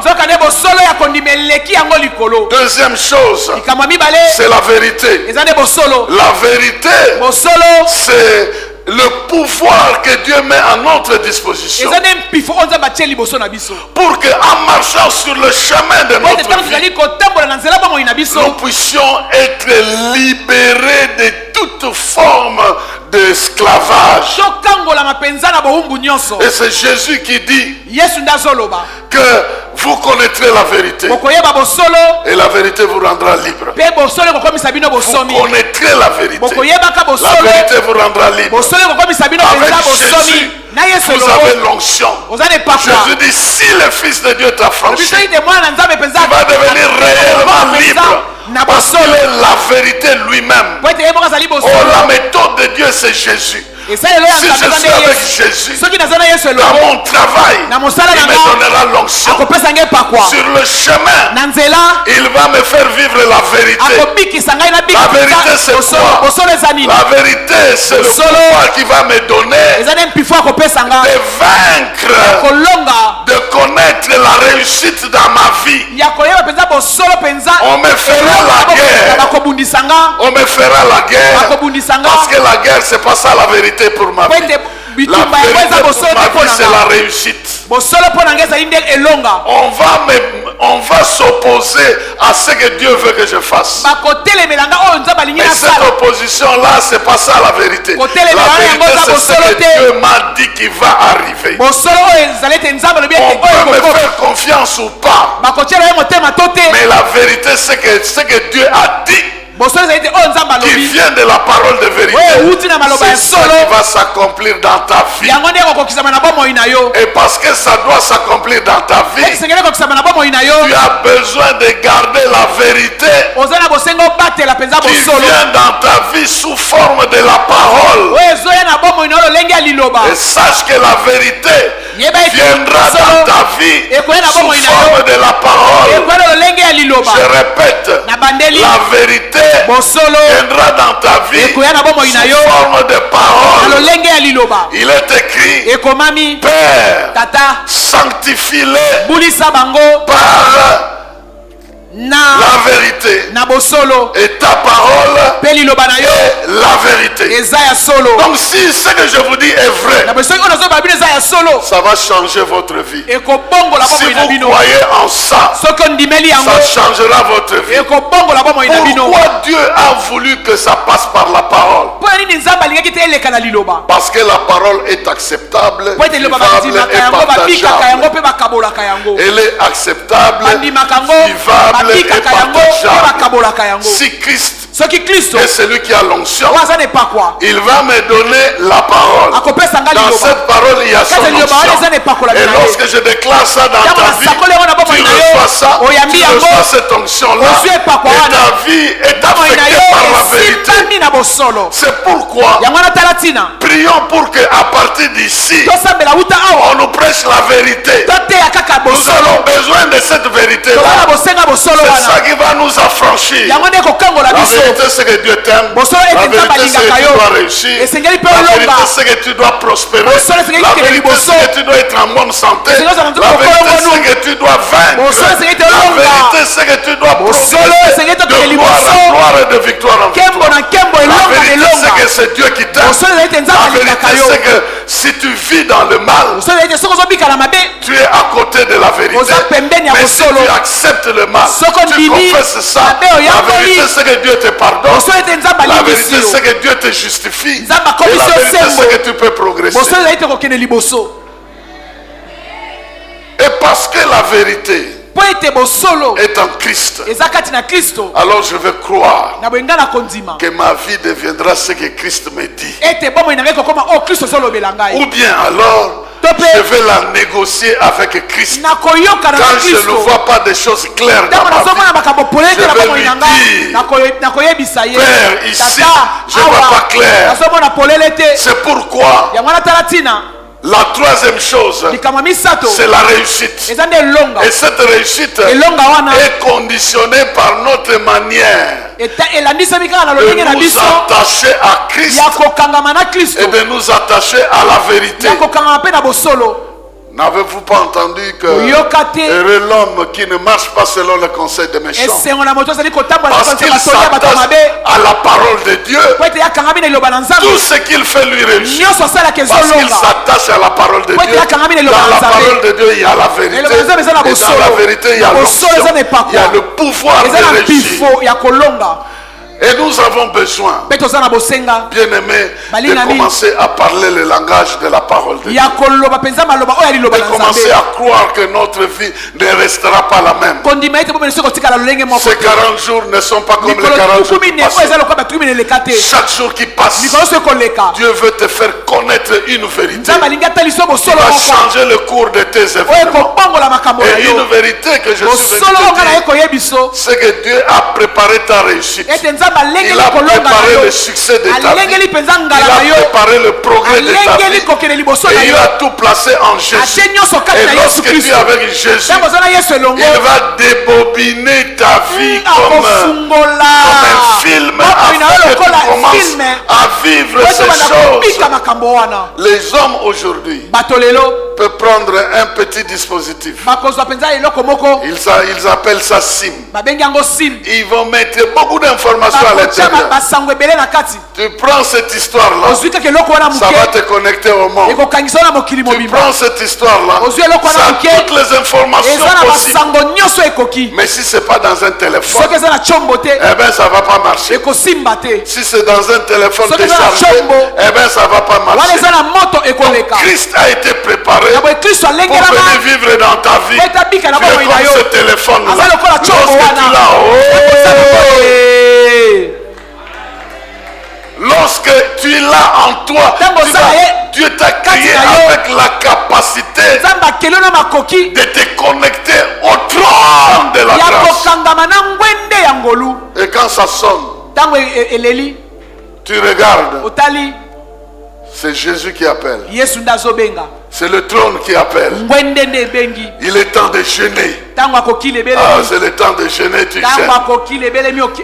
Deuxième chose, c'est la vérité. La vérité, c'est le pouvoir que Dieu met à notre disposition pour qu'en marchant sur le chemin de notre vie, nous puissions être libérés de toute forme d'esclavage. Et c'est Jésus qui dit que vous connaîtrez la vérité et la vérité vous rendra libre. Vous connaîtrez la vérité. La vérité vous rendra libre. Avec Jésus, vous avez l'onction. Jésus dit, si le Fils de Dieu t'a franchi, tu vas devenir réellement libre. Parce que la vérité lui-même. Oh, la méthode de Dieu, c'est Jésus. Si je suis avec Jésus, dans mon travail, il me donnera l'onction. Sur le chemin, il va me faire vivre la vérité. La vérité, c'est quoi? La vérité, c'est le pouvoir qui va me donner de vaincre, de connaître la réussite dans ma vie. On me fera la guerre. On me fera la guerre. Parce que la guerre, c'est pas ça la vérité pour ma vie. La vérité pour ma vie, c'est la réussite. On va s'opposer à ce que Dieu veut que je fasse. Mais cette opposition-là, c'est pas ça la vérité. La vérité, c'est ce que Dieu m'a dit qui va arriver. On peut me faire confiance ou pas. Mais la vérité, c'est ce que Dieu a dit, qui vient de la parole de vérité. C'est ça qui va s'accomplir dans ta vie. Et parce que ça doit s'accomplir dans ta vie, tu as besoin de garder la vérité qui vient dans ta vie sous forme de la parole. Et sache que la vérité viendra dans ta vie sous forme de la parole. Je répète, la vérité viendra dans ta vie sous forme de parole. Il est écrit, Père, sanctifie-les par la vérité, et ta parole est la vérité. Donc si ce que je vous dis est vrai, ça va changer votre vie. Si vous croyez en ça, ça changera votre vie. Pourquoi Dieu a voulu que ça passe par la parole? Parce que la parole est acceptable, vivable et partageable. Elle est acceptable, vivable et partageable. Si Christ est celui qui a l'onction, il va me donner la parole. Dans cette parole, il y a son onction. Et lorsque je déclare ça dans ta vie, tu reçois ça, tu reçois cette onction-là, et ta vie est affectée par la vérité. C'est pourquoi prions pour qu'à partir d'ici, on nous prêche la vérité. Nous avons besoin de cette vérité-là. C'est ça qui va nous affranchir. La vérité, c'est que Dieu t'aime. La vérité, c'est que tu dois réussir. La vérité, c'est que tu dois prospérer. La vérité, c'est que tu dois être en bonne santé. La vérité, c'est que tu dois vaincre. La vérité, c'est que tu dois progresser de gloire en gloire et de victoire en victoire. La vérité, c'est que c'est Dieu qui t'aime. La vérité, c'est que si tu vis dans le mal, tu es à côté de la vérité. Mais si tu acceptes le mal, tu confesses ça. La vérité, c'est que Dieu te pardonne. La vérité, c'est que Dieu te justifie. Et la vérité, c'est que tu peux progresser. Et parce que la vérité est en Christ, alors je vais croire que ma vie deviendra ce que Christ me dit. Ou bien alors je vais la négocier avec Christ. Quand je ne vois pas des choses claires dans ma vie, je vais lui dire, Père, ici, je ne vois pas clair. C'est pourquoi la troisième chose, c'est la réussite. Et cette réussite est conditionnée par notre manière de nous attacher à Christ et de nous attacher à la vérité. N'avez-vous pas entendu que heureux l'homme qui ne marche pas selon le conseil des méchants, parce qu'il s'attache à la parole de Dieu, tout ce qu'il fait lui réussit, parce qu'il s'attache à la parole de Dieu. Dans la parole de Dieu, il y a la vérité, et dans la vérité, il y a l'onction, il y a le pouvoir de réussir. Et nous avons besoin, bien-aimés, de commencer à parler le langage de la parole de Dieu. De commencer à croire que notre vie ne restera pas la même. Ces 40 jours ne sont pas comme les 40 jours passés. Chaque jour qui passe, Dieu veut te faire connaître une vérité qui va changer le cours de tes événements. Et une vérité que je suis venu te dire, c'est que Dieu a préparé ta réussite. Il a préparé le succès de ta vie. Il a préparé le progrès de ta vie. Et il a tout placé en Jésus. Et lorsque tu es avec Jésus, il va débobiner ta vie comme un film afin que tu commences à vivre ces choses. Les hommes aujourd'hui peuvent prendre un petit dispositif. Ils appellent ça SIM. Ils vont mettre beaucoup d'informations à l'intérieur. Tu prends cette histoire-là, ça va te connecter au monde. Tu prends cette histoire-là, ça a toutes les informations possibles. Mais si ce n'est pas dans un téléphone, eh bien ça ne va pas marcher. Si c'est dans un téléphone déchargé, eh bien ça ne va pas marcher. Donc, Christ a été préparé pour venir vivre dans ta vie. Tu es comme ce téléphone-là. Lorsque tu l'as, lorsque tu l'as en toi, Dieu t'a créé avec la capacité de te connecter au trône de la grâce. Et quand ça sonne, tu regardes, c'est Jésus qui appelle. C'est le trône qui appelle. Il est temps de jeûner. C'est le temps de jeûner, tu jeûnes.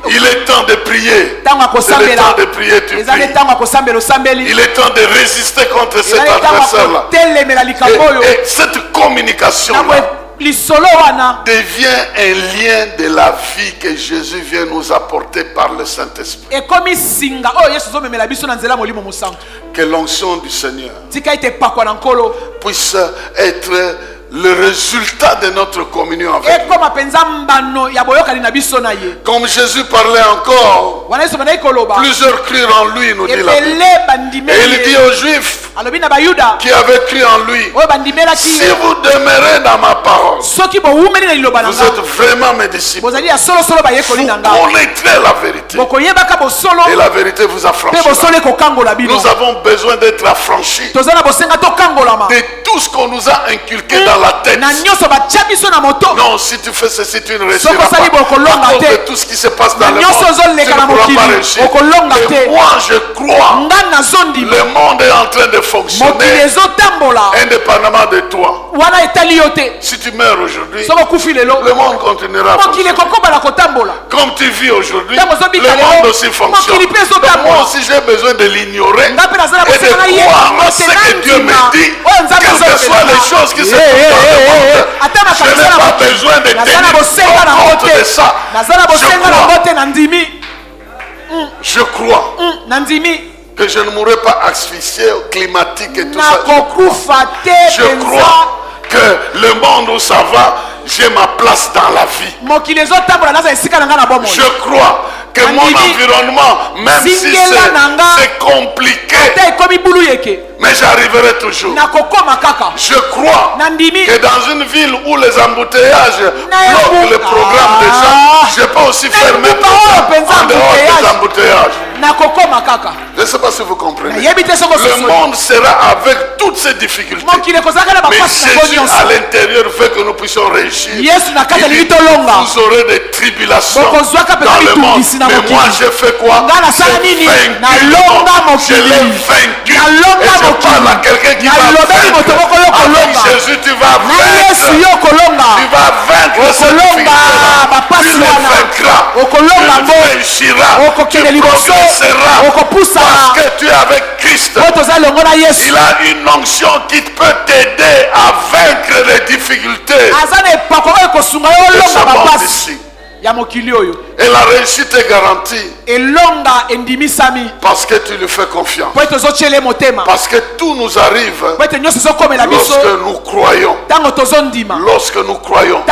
Il est temps de prier. C'est le temps de prier, tu pries. Il est temps de résister contre cet adversaire-là. Et cette communication-là devient un lien de la vie que Jésus vient nous apporter par le Saint-Esprit. Que l'onction du Seigneur puisse être le résultat de notre communion avec lui. Comme Jésus parlait encore, plusieurs crurent en lui, nous dit la Bible. Et il dit aux Juifs qui avaient cru en lui, si vous demeurez dans ma parole, vous êtes vraiment mes disciples. Vous connaîtrez la vérité. Et la vérité vous affranchira. Nous avons besoin d'être affranchis de tout ce qu'on nous a inculqué dans la tête. Non, si tu fais ceci, tu ne réussiras pas. À cause de tout ce qui se passe dans le monde, tu ne pourras pas réussir. Et moi, je crois, le monde est en train de fonctionner indépendamment de toi. Si tu meurs aujourd'hui, le monde continuera à fonctionner. Comme tu vis aujourd'hui, le monde aussi fonctionne. Donc moi aussi, j'ai besoin de l'ignorer et de croire à ce que Dieu me dit, quelles que soient les choses qui se passent dans le monde. Je n'ai pas besoin de tenir compte de ça. Je crois que je ne mourrai pas asphyxié, climatique et tout ça. Je crois que le monde où ça va, j'ai ma place dans la vie. Je crois que mon environnement, même si c'est compliqué, mais j'arriverai toujours. Je crois que dans une ville où les embouteillages bloquent le programme des gens, je peux aussi faire mes programmes en dehors des embouteillages. Je ne sais pas si vous comprenez. Le monde sera avec tout toutes ces difficultés. Mais Jésus à l'intérieur veut que nous puissions réussir. Il dit, vous aurez des tribulations dans le monde. Mais moi j'ai fait quoi? Je l'ai vaincu. Et je parle à quelqu'un qui va vaincre. Avec Jésus tu vas vaincre. Tu vas vaincre cette difficulté. Tu le vaincras. Tu réussiras. Tu progresseras. Parce que tu es avec Christ. Il a une onction qui peut t'aider à vaincre les difficultés de ce monde ici. Et la réussite est garantie parce que tu lui fais confiance. Parce que tout nous arrive lorsque nous croyons. Lorsque nous croyons,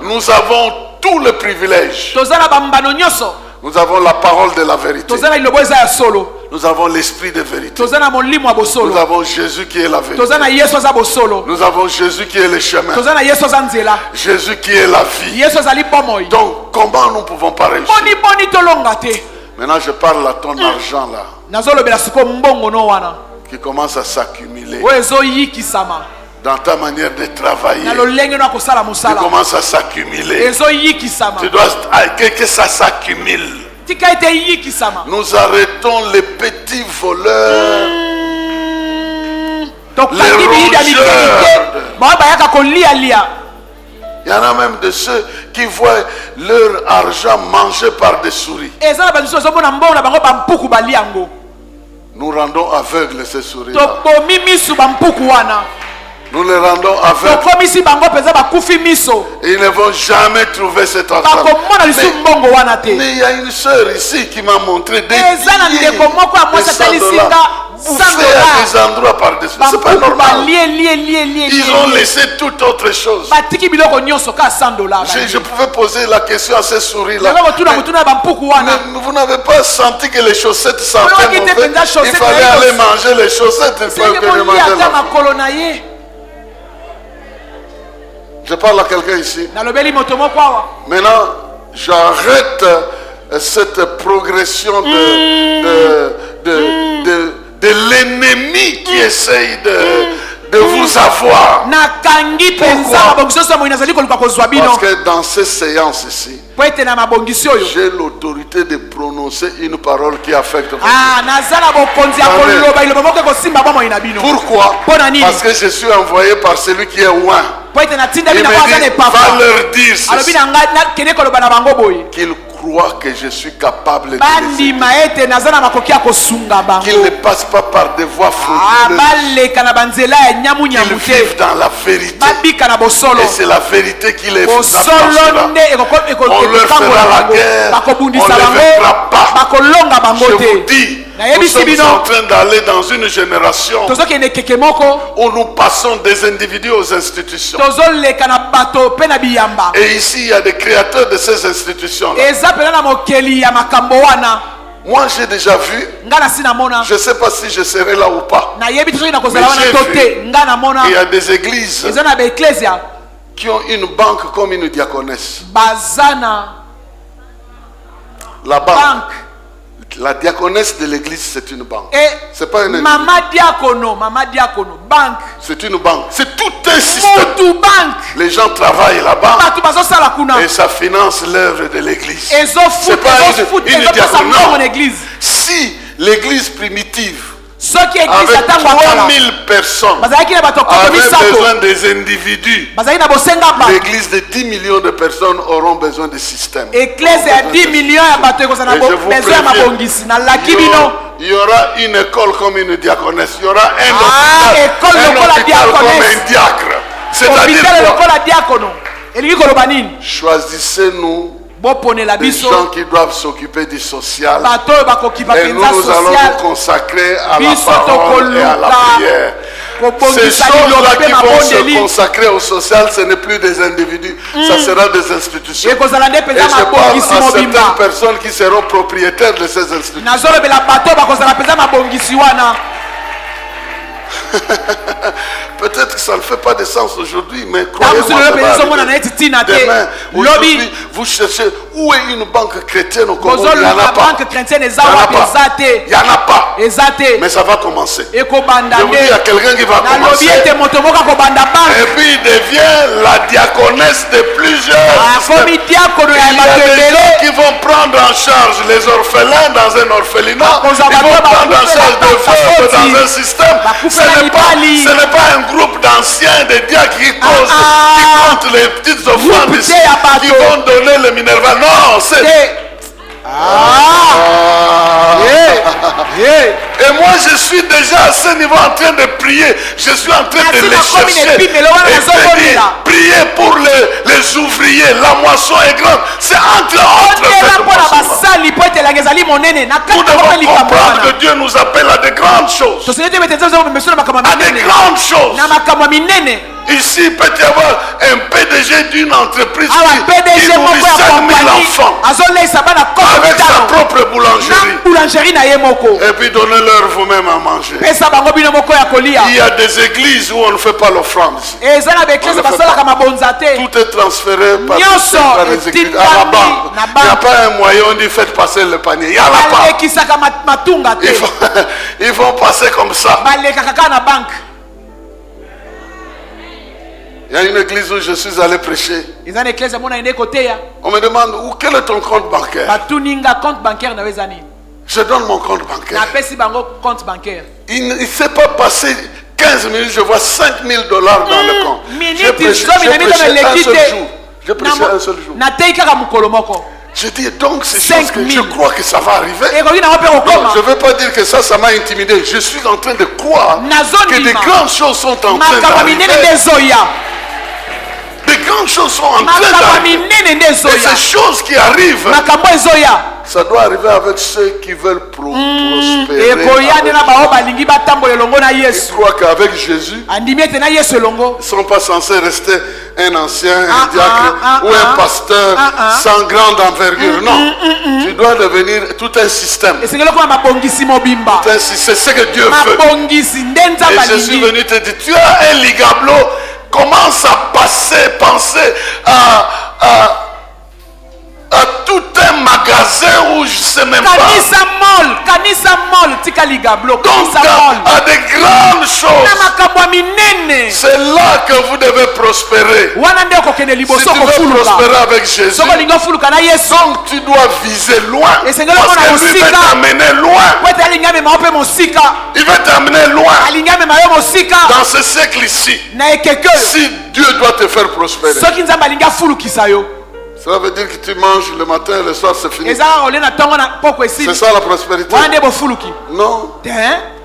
nous avons tous les privilèges. Nous avons la parole de la vérité. Nous avons l'esprit de vérité. Nous avons Jésus qui est la vérité. Nous avons Jésus qui est le chemin. Jésus qui est la vie. Donc, comment nous ne pouvons pas réussir? Maintenant, je parle à ton argent là, qui commence à s'accumuler. Dans ta manière de travailler, tu commences à s'accumuler. Tu dois que ça s'accumule. Nous arrêtons les petits voleurs, les rongeurs. Il y en a même de ceux qui voient leur argent mangé par des souris. Nous rendons aveugles ces souris-là. Nous les rendons aveugles. Ils ne vont jamais trouver cet argent. Mais il y a une sœur ici qui m'a montré des billets de 100 $. Bouffés à des endroits par-dessus. C'est pas normal. Ils ont laissé toute autre chose. Je pouvais poser la question à ces souris-là. Mais vous n'avez pas senti que les chaussettes sentaient mauvais? Il fallait aller manger les chaussettes. Il fallait que manger. Je parle à quelqu'un ici. Maintenant, j'arrête cette progression de l'ennemi qui essaye de vous avoir. Pourquoi? Parce que dans ces séances ici, j'ai l'autorité de prononcer une parole qui affecte votre vie. Pourquoi? Parce que je suis envoyé par celui qui est loin. Il me dit, va leur dire ceci, qu'ils croient que je suis capable de les aider. Qu'ils ne passent pas par des voies frauduleuses. Qu'ils vivent dans la vérité. Et c'est la vérité qui les affranchira. On leur fera la guerre. On ne les vaincra pas. Je vous dis, nous sommes en train d'aller dans une génération où nous passons des individus aux institutions. Et ici, il y a des créateurs de ces institutions-là. Moi, j'ai déjà vu. Je ne sais pas si je serai là ou pas. Mais j'ai vu. Il y a des églises qui ont une banque comme une diaconesse. La banque. La diaconesse de l'église, c'est une banque. C'est pas une église. Maman diacono, banque. C'est une banque. C'est tout un système. Les gens travaillent là-bas et ça finance l'œuvre de l'église. C'est pas une diacono. Si l'église primitive avec 3000 personnes avait besoin des individus, l'église de 10 millions de personnes auront besoin de systèmes. Et je vous préviens, il y aura une école comme une diaconesse. Il y aura un hôpital comme un diacre. C'est-à-dire quoi? Choisissez-nous des gens qui doivent s'occuper du social. Et nous allons nous consacrer à la parole et à la prière. Ces choses-là qui vont se consacrer au social, ce n'est plus des individus, ça sera des institutions. Et je parle à certaines personnes qui seront propriétaires de ces institutions. Peut-être Peut-être que ça ne fait pas de sens aujourd'hui, mais croyez-moi, demain, aujourd'hui, vous cherchez où est une banque chrétienne au Congo. Il n'y en a pas. Il n'y en a pas. Mais ça va commencer. Je vous dis, il y a quelqu'un qui va commencer. Et puis il devient la diaconesse de plusieurs systèmes. Il y a des gens qui vont prendre en charge les orphelins dans un orphelinat. Ils vont prendre en charge des veuves dans un système. Ce n'est pas un groupe d'anciens, de diacres qui comptent les petites offrandes ici, qui vont donner le minerval. Non, c'est... Et moi je suis déjà à ce niveau en train de prier. Je suis en train de les chercher et de dire, prier pour les ouvriers. La moisson est grande. C'est entre autres. Nous devons comprendre que Dieu nous appelle à de grandes choses. À de grandes choses. Ici, il peut y avoir un PDG d'une entreprise qui nourrit 5000 enfants avec sa propre boulangerie. Et puis donnez-leur vous-même à manger. Il y a des églises où on ne fait pas l'offrande. Tout est transféré par les églises à la banque. Il n'y a pas un moyen où on dit faites passer le panier. Il n'y en a pas. Ils vont passer comme ça. Il y a une église où je suis allé prêcher. On me demande quel est ton compte bancaire. Je donne mon compte bancaire. Il ne s'est pas passé 15 minutes, je vois 5 000 $ dans le compte. J'ai prêché un seul jour. Je dis donc ces choses que je crois que ça va arriver. Non, je ne veux pas dire que ça m'a intimidé. Je suis en train de croire que des grandes choses sont en train d'arriver. Des grandes choses sont en train d'arriver. Et ces choses qui arrivent, ça doit arriver avec ceux qui veulent prospérer. Ils croient qu'avec Jésus, ils ne sont pas censés rester un ancien, un diacre ou un pasteur sans grande envergure. Non, tu dois devenir tout un système. C'est ce que Dieu veut. Et je suis venu te dire, tu as un ligablo. Commence à penser à tout un magasin où je ne sais même pas. Donc à des grandes choses. C'est là que vous devez prospérer. Si tu veux prospérer avec Jésus, donc tu dois viser loin. Parce que lui veut t'amener loin. Il veut t'amener loin. Dans ce siècle ici. Si Dieu doit te faire prospérer. Cela veut dire que tu manges le matin et le soir, c'est fini. C'est ça la prospérité. Non.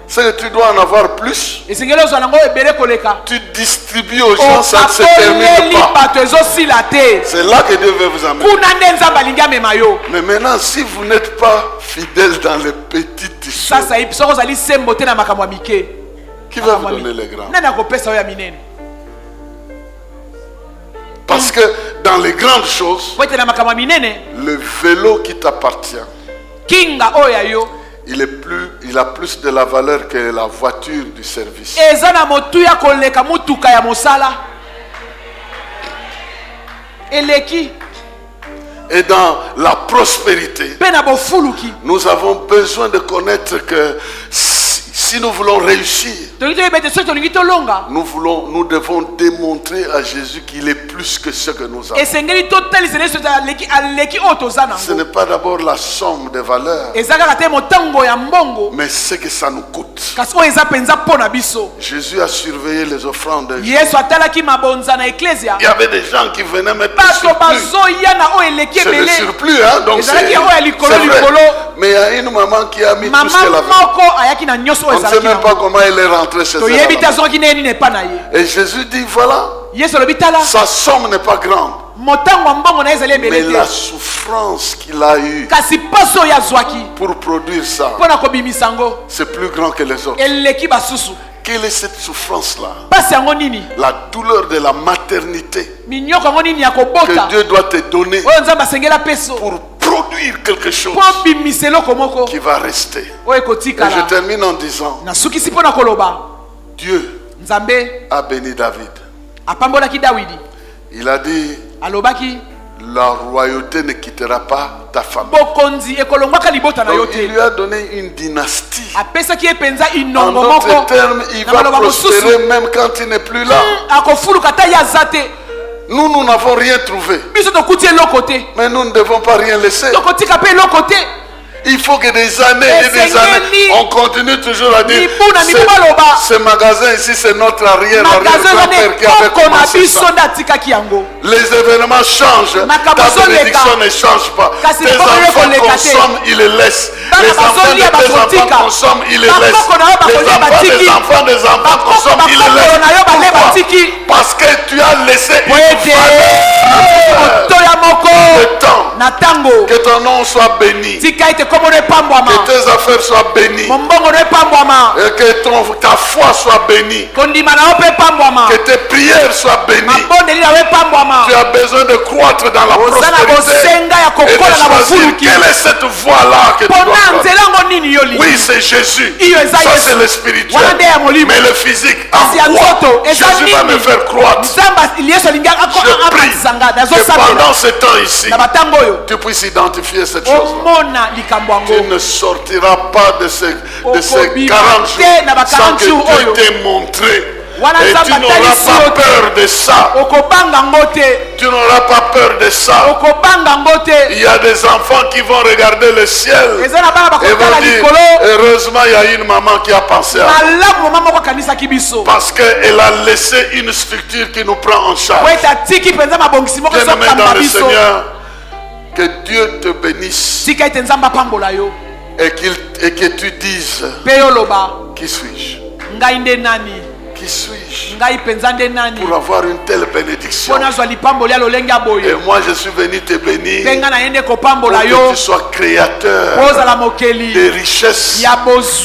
C'est que tu dois en avoir plus. Tu distribues aux gens, ça ne se termine pas. C'est là que Dieu veut vous amener. Mais maintenant, si vous n'êtes pas fidèle dans les petites choses, qui va vous donner les grands? Parce que dans les grandes choses, le vélo qui t'appartient, il a plus de la valeur que la voiture du service. Et dans la prospérité, nous avons besoin de connaître que si nous voulons réussir, nous devons démontrer à Jésus qu'il est plus que ce que nous avons. Ce n'est pas d'abord la somme des valeurs, mais ce que ça nous coûte. Jésus a surveillé les offrandes. Il y avait des gens qui venaient mettre le surplus. C'est le surplus, hein? Donc c'est vrai. Mais il y a une maman qui a mis tout ce qu'elle avait. On ne sait même pas comment elle est rentrée chez elle. Et Jésus dit, voilà, sa somme n'est pas grande. Mais la souffrance qu'il a eue pour produire ça, c'est plus grand que les autres. Quelle est cette souffrance-là? La douleur de la maternité que Dieu doit te donner pour produire quelque chose qui va rester. Et je termine en disant, Dieu a béni David. Il a dit, la royauté ne quittera pas ta famille. Il lui a donné une dynastie. En d'autres termes, il va prospérer même quand il n'est plus là. Nous n'avons rien trouvé. Mais nous ne devons pas rien laisser. Il faut que des années et des années, on continue toujours à dire, ce magasin ici, c'est notre arrière-grand-père qui avait commencé ça. Les événements changent, ta bénédiction ne change pas. Tes enfants consomment, ils les laissent. Les enfants de tes enfants consomment, ils les laissent. Les enfants des enfants consomment, ils les laissent. Pourquoi? Parce que tu as laissé une le temps. Que ton nom soit béni. Que tes affaires soient bénies. Et que ta foi soit bénie. Que tes prières soient bénies. Tu as besoin de croître dans la prospérité et de choisir quelle est cette voie-là que tu dois croître. Oui, c'est Jésus. Ça, c'est le spirituel. Mais le physique, en quoi Jésus va me faire croître? Je prie que pendant ce temps ici, tu puisses identifier cette chose-là. Tu ne sortiras pas de ces 40 jours sans que Dieu t'ait montré. Et tu n'auras pas peur de ça. Tu n'auras pas peur de ça. Il y a des enfants qui vont regarder le ciel et vont dire, heureusement il y a une maman qui a pensé à nous. Parce qu'elle a laissé une structure qui nous prend en charge. Bien-aimé dans le Seigneur, que Dieu te bénisse et que tu dises, qui suis-je? Qui suis-je pour avoir une telle bénédiction? Et moi je suis venu te bénir pour que tu sois créateur des richesses,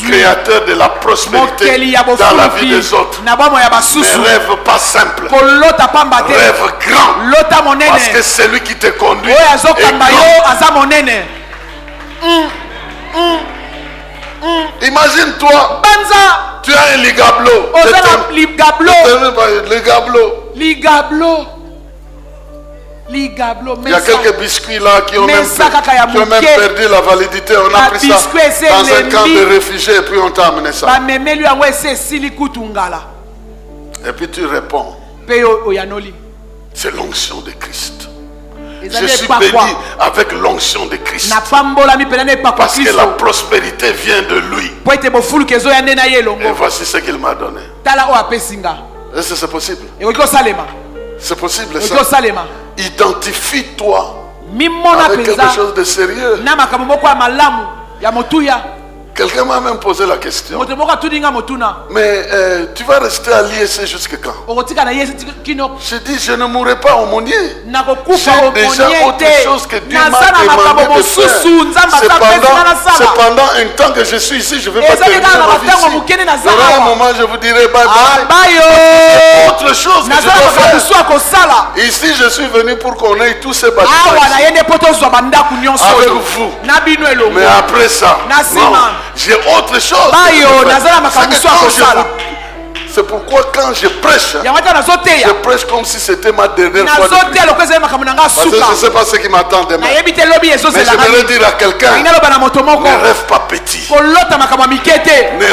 créateur de la prospérité dans la vie des autres. Mais rêve pas simple, rêve grand, parce que c'est lui qui te conduit est grand. Imagine-toi, tu as un ligablo. Il y a quelques biscuits là qui ont même perdu la validité. On a pris ça dans un camp de réfugiés et puis on t'a amené ça. Et puis tu réponds, c'est l'onction de Christ. Je suis béni avec l'onction de Christ. Parce que la prospérité vient de lui. Et voici ce qu'il m'a donné. Est-ce que c'est possible? C'est possible ça. Identifie-toi avec quelque chose de sérieux. Quelqu'un m'a même posé la question. Mais tu vas rester à l'ISC jusqu'à quand? J'ai dit, je ne mourrai pas aumônier. J'ai déjà autre chose que Dieu m'a demandé de faire. C'est pendant un temps que je suis ici, je ne vais pas terminer ma vie ici. Dans un moment, je vous dirai bye bye. Autre chose que je dois faire. Ici, je suis venu pour qu'on ait tous ces bâtiments avec vous. Mais après ça, non. J'ai autre chose. C'est pourquoi quand je prêche comme si c'était ma dernière fois. Parce que je ne sais pas ce qui m'attend demain. Mais j'aimerais dire à quelqu'un, ne rêve pas petit. Ne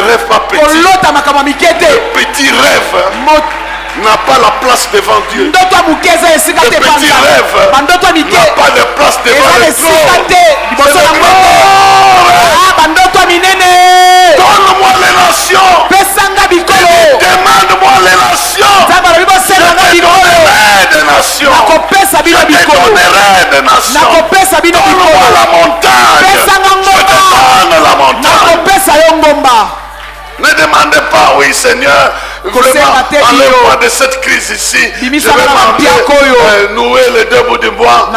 rêve pas petit. Le petit rêve n'a pas la place devant Dieu. Le petit rêve n'a pas de place devant le trône. Donne-moi les nations. Demande-moi les nations. Je te donnerai des nations. Je te donnerai des nations. Donne-moi la montagne. Je te donne la montagne. Ne demandez pas, oui Seigneur, vraiment, enlève-moi de cette crise ici. Je vais nouer les deux bouts du bois,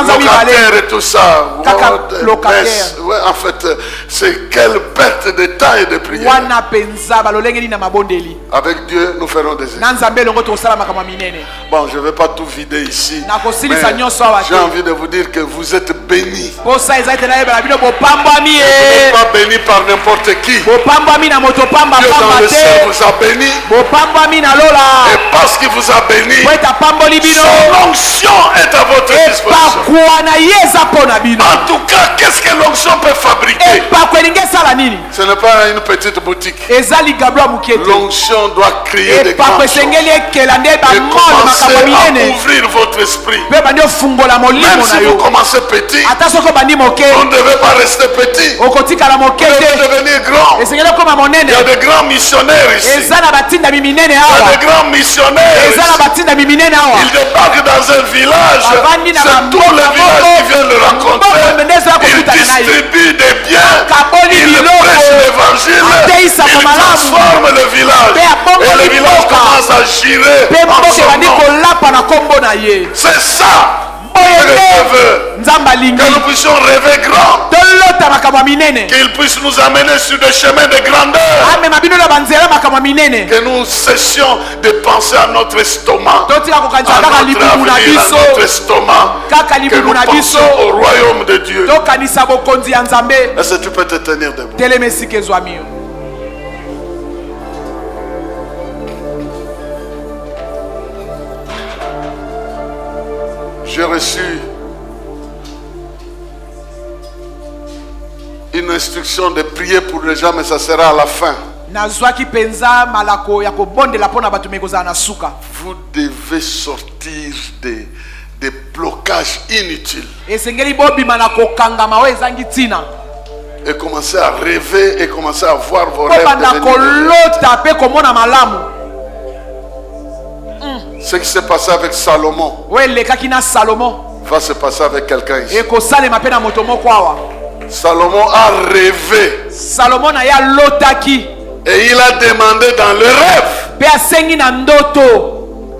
locataire et tout ça. Ouais, en fait, c'est quelle perte de temps et de prière. Avec Dieu, nous ferons des efforts. Bon, je ne vais pas tout vider ici. Mais j'ai envie de vous dire que vous êtes bénis. béni. Vous n'êtes pas béni par n'importe qui. Dieu dans le ciel vous a béni. Et parce qu'il vous a béni, son onction est à votre disposition. En tout cas, qu'est-ce que l'onction peut fabriquer? Ce n'est pas une petite boutique. L'onction doit créer des grandes choses. Et commencer à ouvrir votre esprit. Même si vous commencez petit, vous ne devez pas rester petit. Vous devez devenir grand. Il y a de grands missionnaires ici. Il y a de grands missionnaires ici. Ils débarquent dans un village. C'est tout le village qui vient le rencontrer. Ils distribuent des biens. Ils prêchent l'évangile. Ils transforment le village. Et le village commence à girer en son nom. C'est ça que Dieu veut. Que nous puissions rêver grand. Qu'il puisse nous amener sur des chemins de grandeur. Que nous cessions de penser à notre estomac. À notre avenir, à notre estomac. Que nous pensions au royaume de Dieu. Est-ce que tu peux te tenir debout? J'ai reçu une instruction de prier pour les gens, mais ça sera à la fin. Vous devez sortir des blocages inutiles et commencer à rêver et commencer à voir vos rêves devenir. Ce qui s'est passé avec Salomon va se passer avec quelqu'un ici. Salomon a rêvé. Et il a demandé dans le rêve.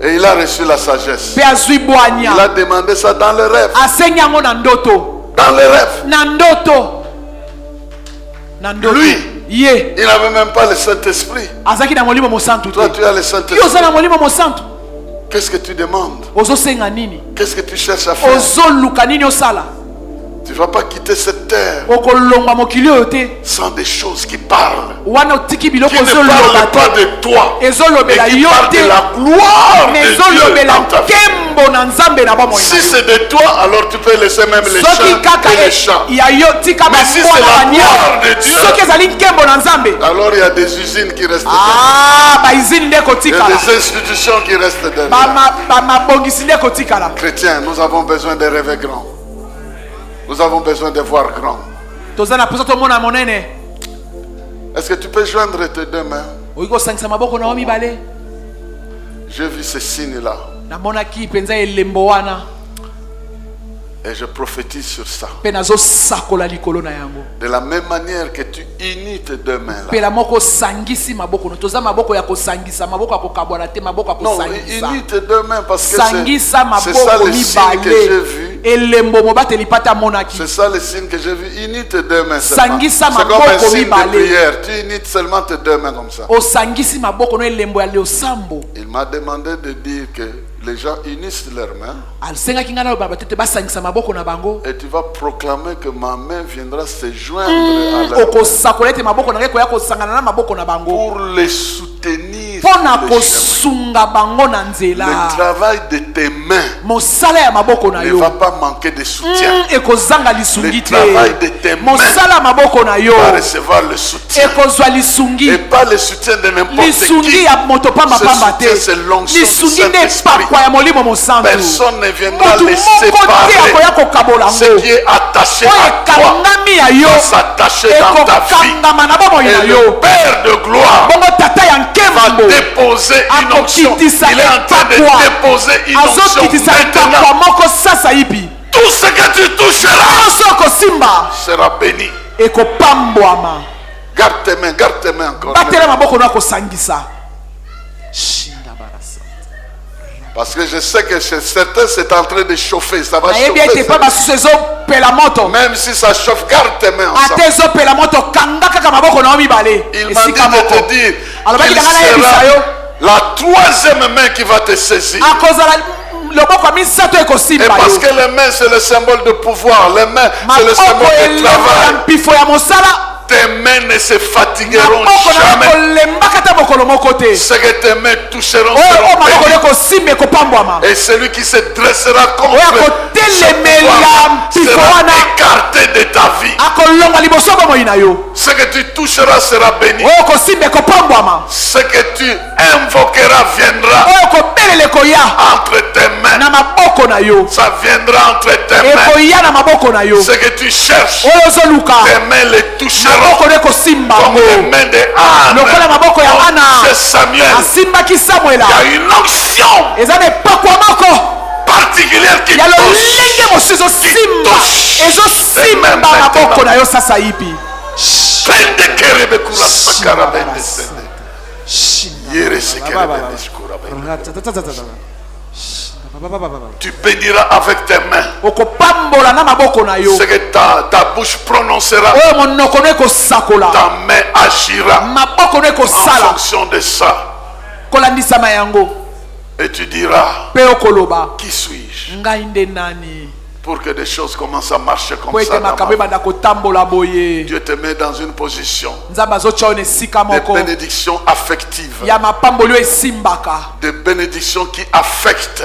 Et il a reçu la sagesse. Il a demandé ça dans le rêve. Dans le rêve. Lui, il n'avait même pas le Saint-Esprit. Toi, tu as le Saint-Esprit. Qu'est-ce que tu demandes? Qu'est-ce que tu cherches à faire? Tu ne vas pas quitter cette terre sans des choses qui parlent. Qui ne parlent pas de toi, mais qui parlent de la gloire de Dieu dans ta vie. Si c'est de toi, alors tu peux laisser même les chants et les chants. Mais si c'est la gloire de Dieu, alors il y a des usines qui restent derrière. Il y a des institutions qui restent derrière. Chrétiens, nous avons besoin de rêver grand. Nous avons besoin de voir grand. Est-ce que tu peux joindre tes deux mains? J'ai vu ces signes-là. Et je prophétise sur ça. De la même manière que tu unis tes deux mains là. Non, unis tes deux mains parce que c'est ça le signe que j'ai vu. C'est ça le signe que j'ai vu. Unis tes deux mains seulement. C'est comme un signe de prière. Tu unis seulement tes deux mains comme ça. Il m'a demandé de dire que les gens unissent leurs mains. Et tu vas proclamer que ma main viendra se joindre à la pour les soutenir. Le travail de tes mains ne va pas manquer de soutien. Le travail de tes mains va recevoir le soutien. Et pas le soutien de n'importe qui. Ce soutien, c'est l'onction du Saint-Esprit. Personne ne viendra les séparer. Ce qui est attaché à toi va s'attacher dans ta vie. Et le Père de gloire va déposer une onction. Il est en train de déposer une onction maintenant. Tout ce que tu toucheras sera béni. Garde tes mains encore. Parce que je sais que chez certains c'est en train de chauffer. Ça va chauffer. Même si ça chauffe, garde tes mains ensemble. Il m'a dit de te dire qu'il sera la troisième main qui va te saisir. Et parce que les mains c'est le symbole de pouvoir, les mains c'est le symbole de travail. Tes mains ne se fatigueront jamais. Ce que tes mains toucheront seront bénis. Et celui qui se dressera contre ce pouvoir sera écarté de ta vie. Ce que tu toucheras sera béni. Ce que tu invoqueras viendra entre tes mains. Ça viendra entre tes mains. Ce que tu cherches, tes mains les toucheront. Comme les mains de Anne. C'est Samuel. Il y a une onction particulière qui touche les mains tu béniras avec tes mains. Ce que ta bouche prononcera, ta main agira en fonction de ça. Et tu diras, qui suis-je pour que des choses commencent à marcher comme ça dans ma vie. Dieu te met dans une position de bénédiction affective, de bénédiction qui affecte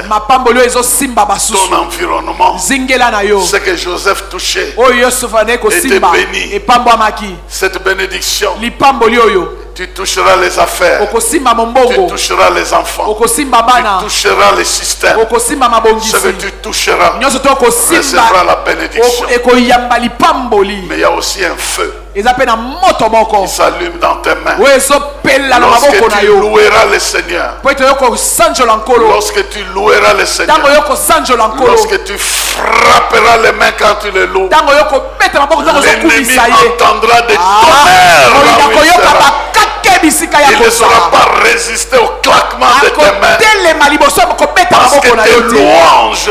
ton environnement. Ce que Joseph touchait était béni. Cette bénédiction, tu toucheras les affaires, tu toucheras les enfants, tu toucheras les systèmes. Ce que tu toucheras recevra la bénédiction. Mais il y a aussi un feu qui s'allume dans tes mains. Lorsque tu loueras le Seigneur, lorsque tu loueras le Seigneur, lorsque tu frapperas les mains quand tu le loues, l'ennemi entendra des tonnerres. Il ne saura pas résister au claquement de tes mains. Parce que tes louanges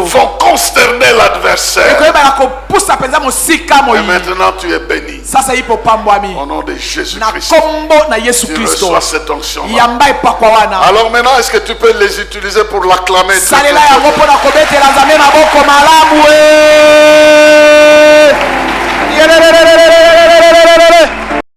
vont consterner l'adversaire. Et maintenant tu es béni. Au nom de Jésus-Christ, tu reçois cette onction-là. Alors maintenant, est-ce que tu peux les utiliser pour l'acclamer?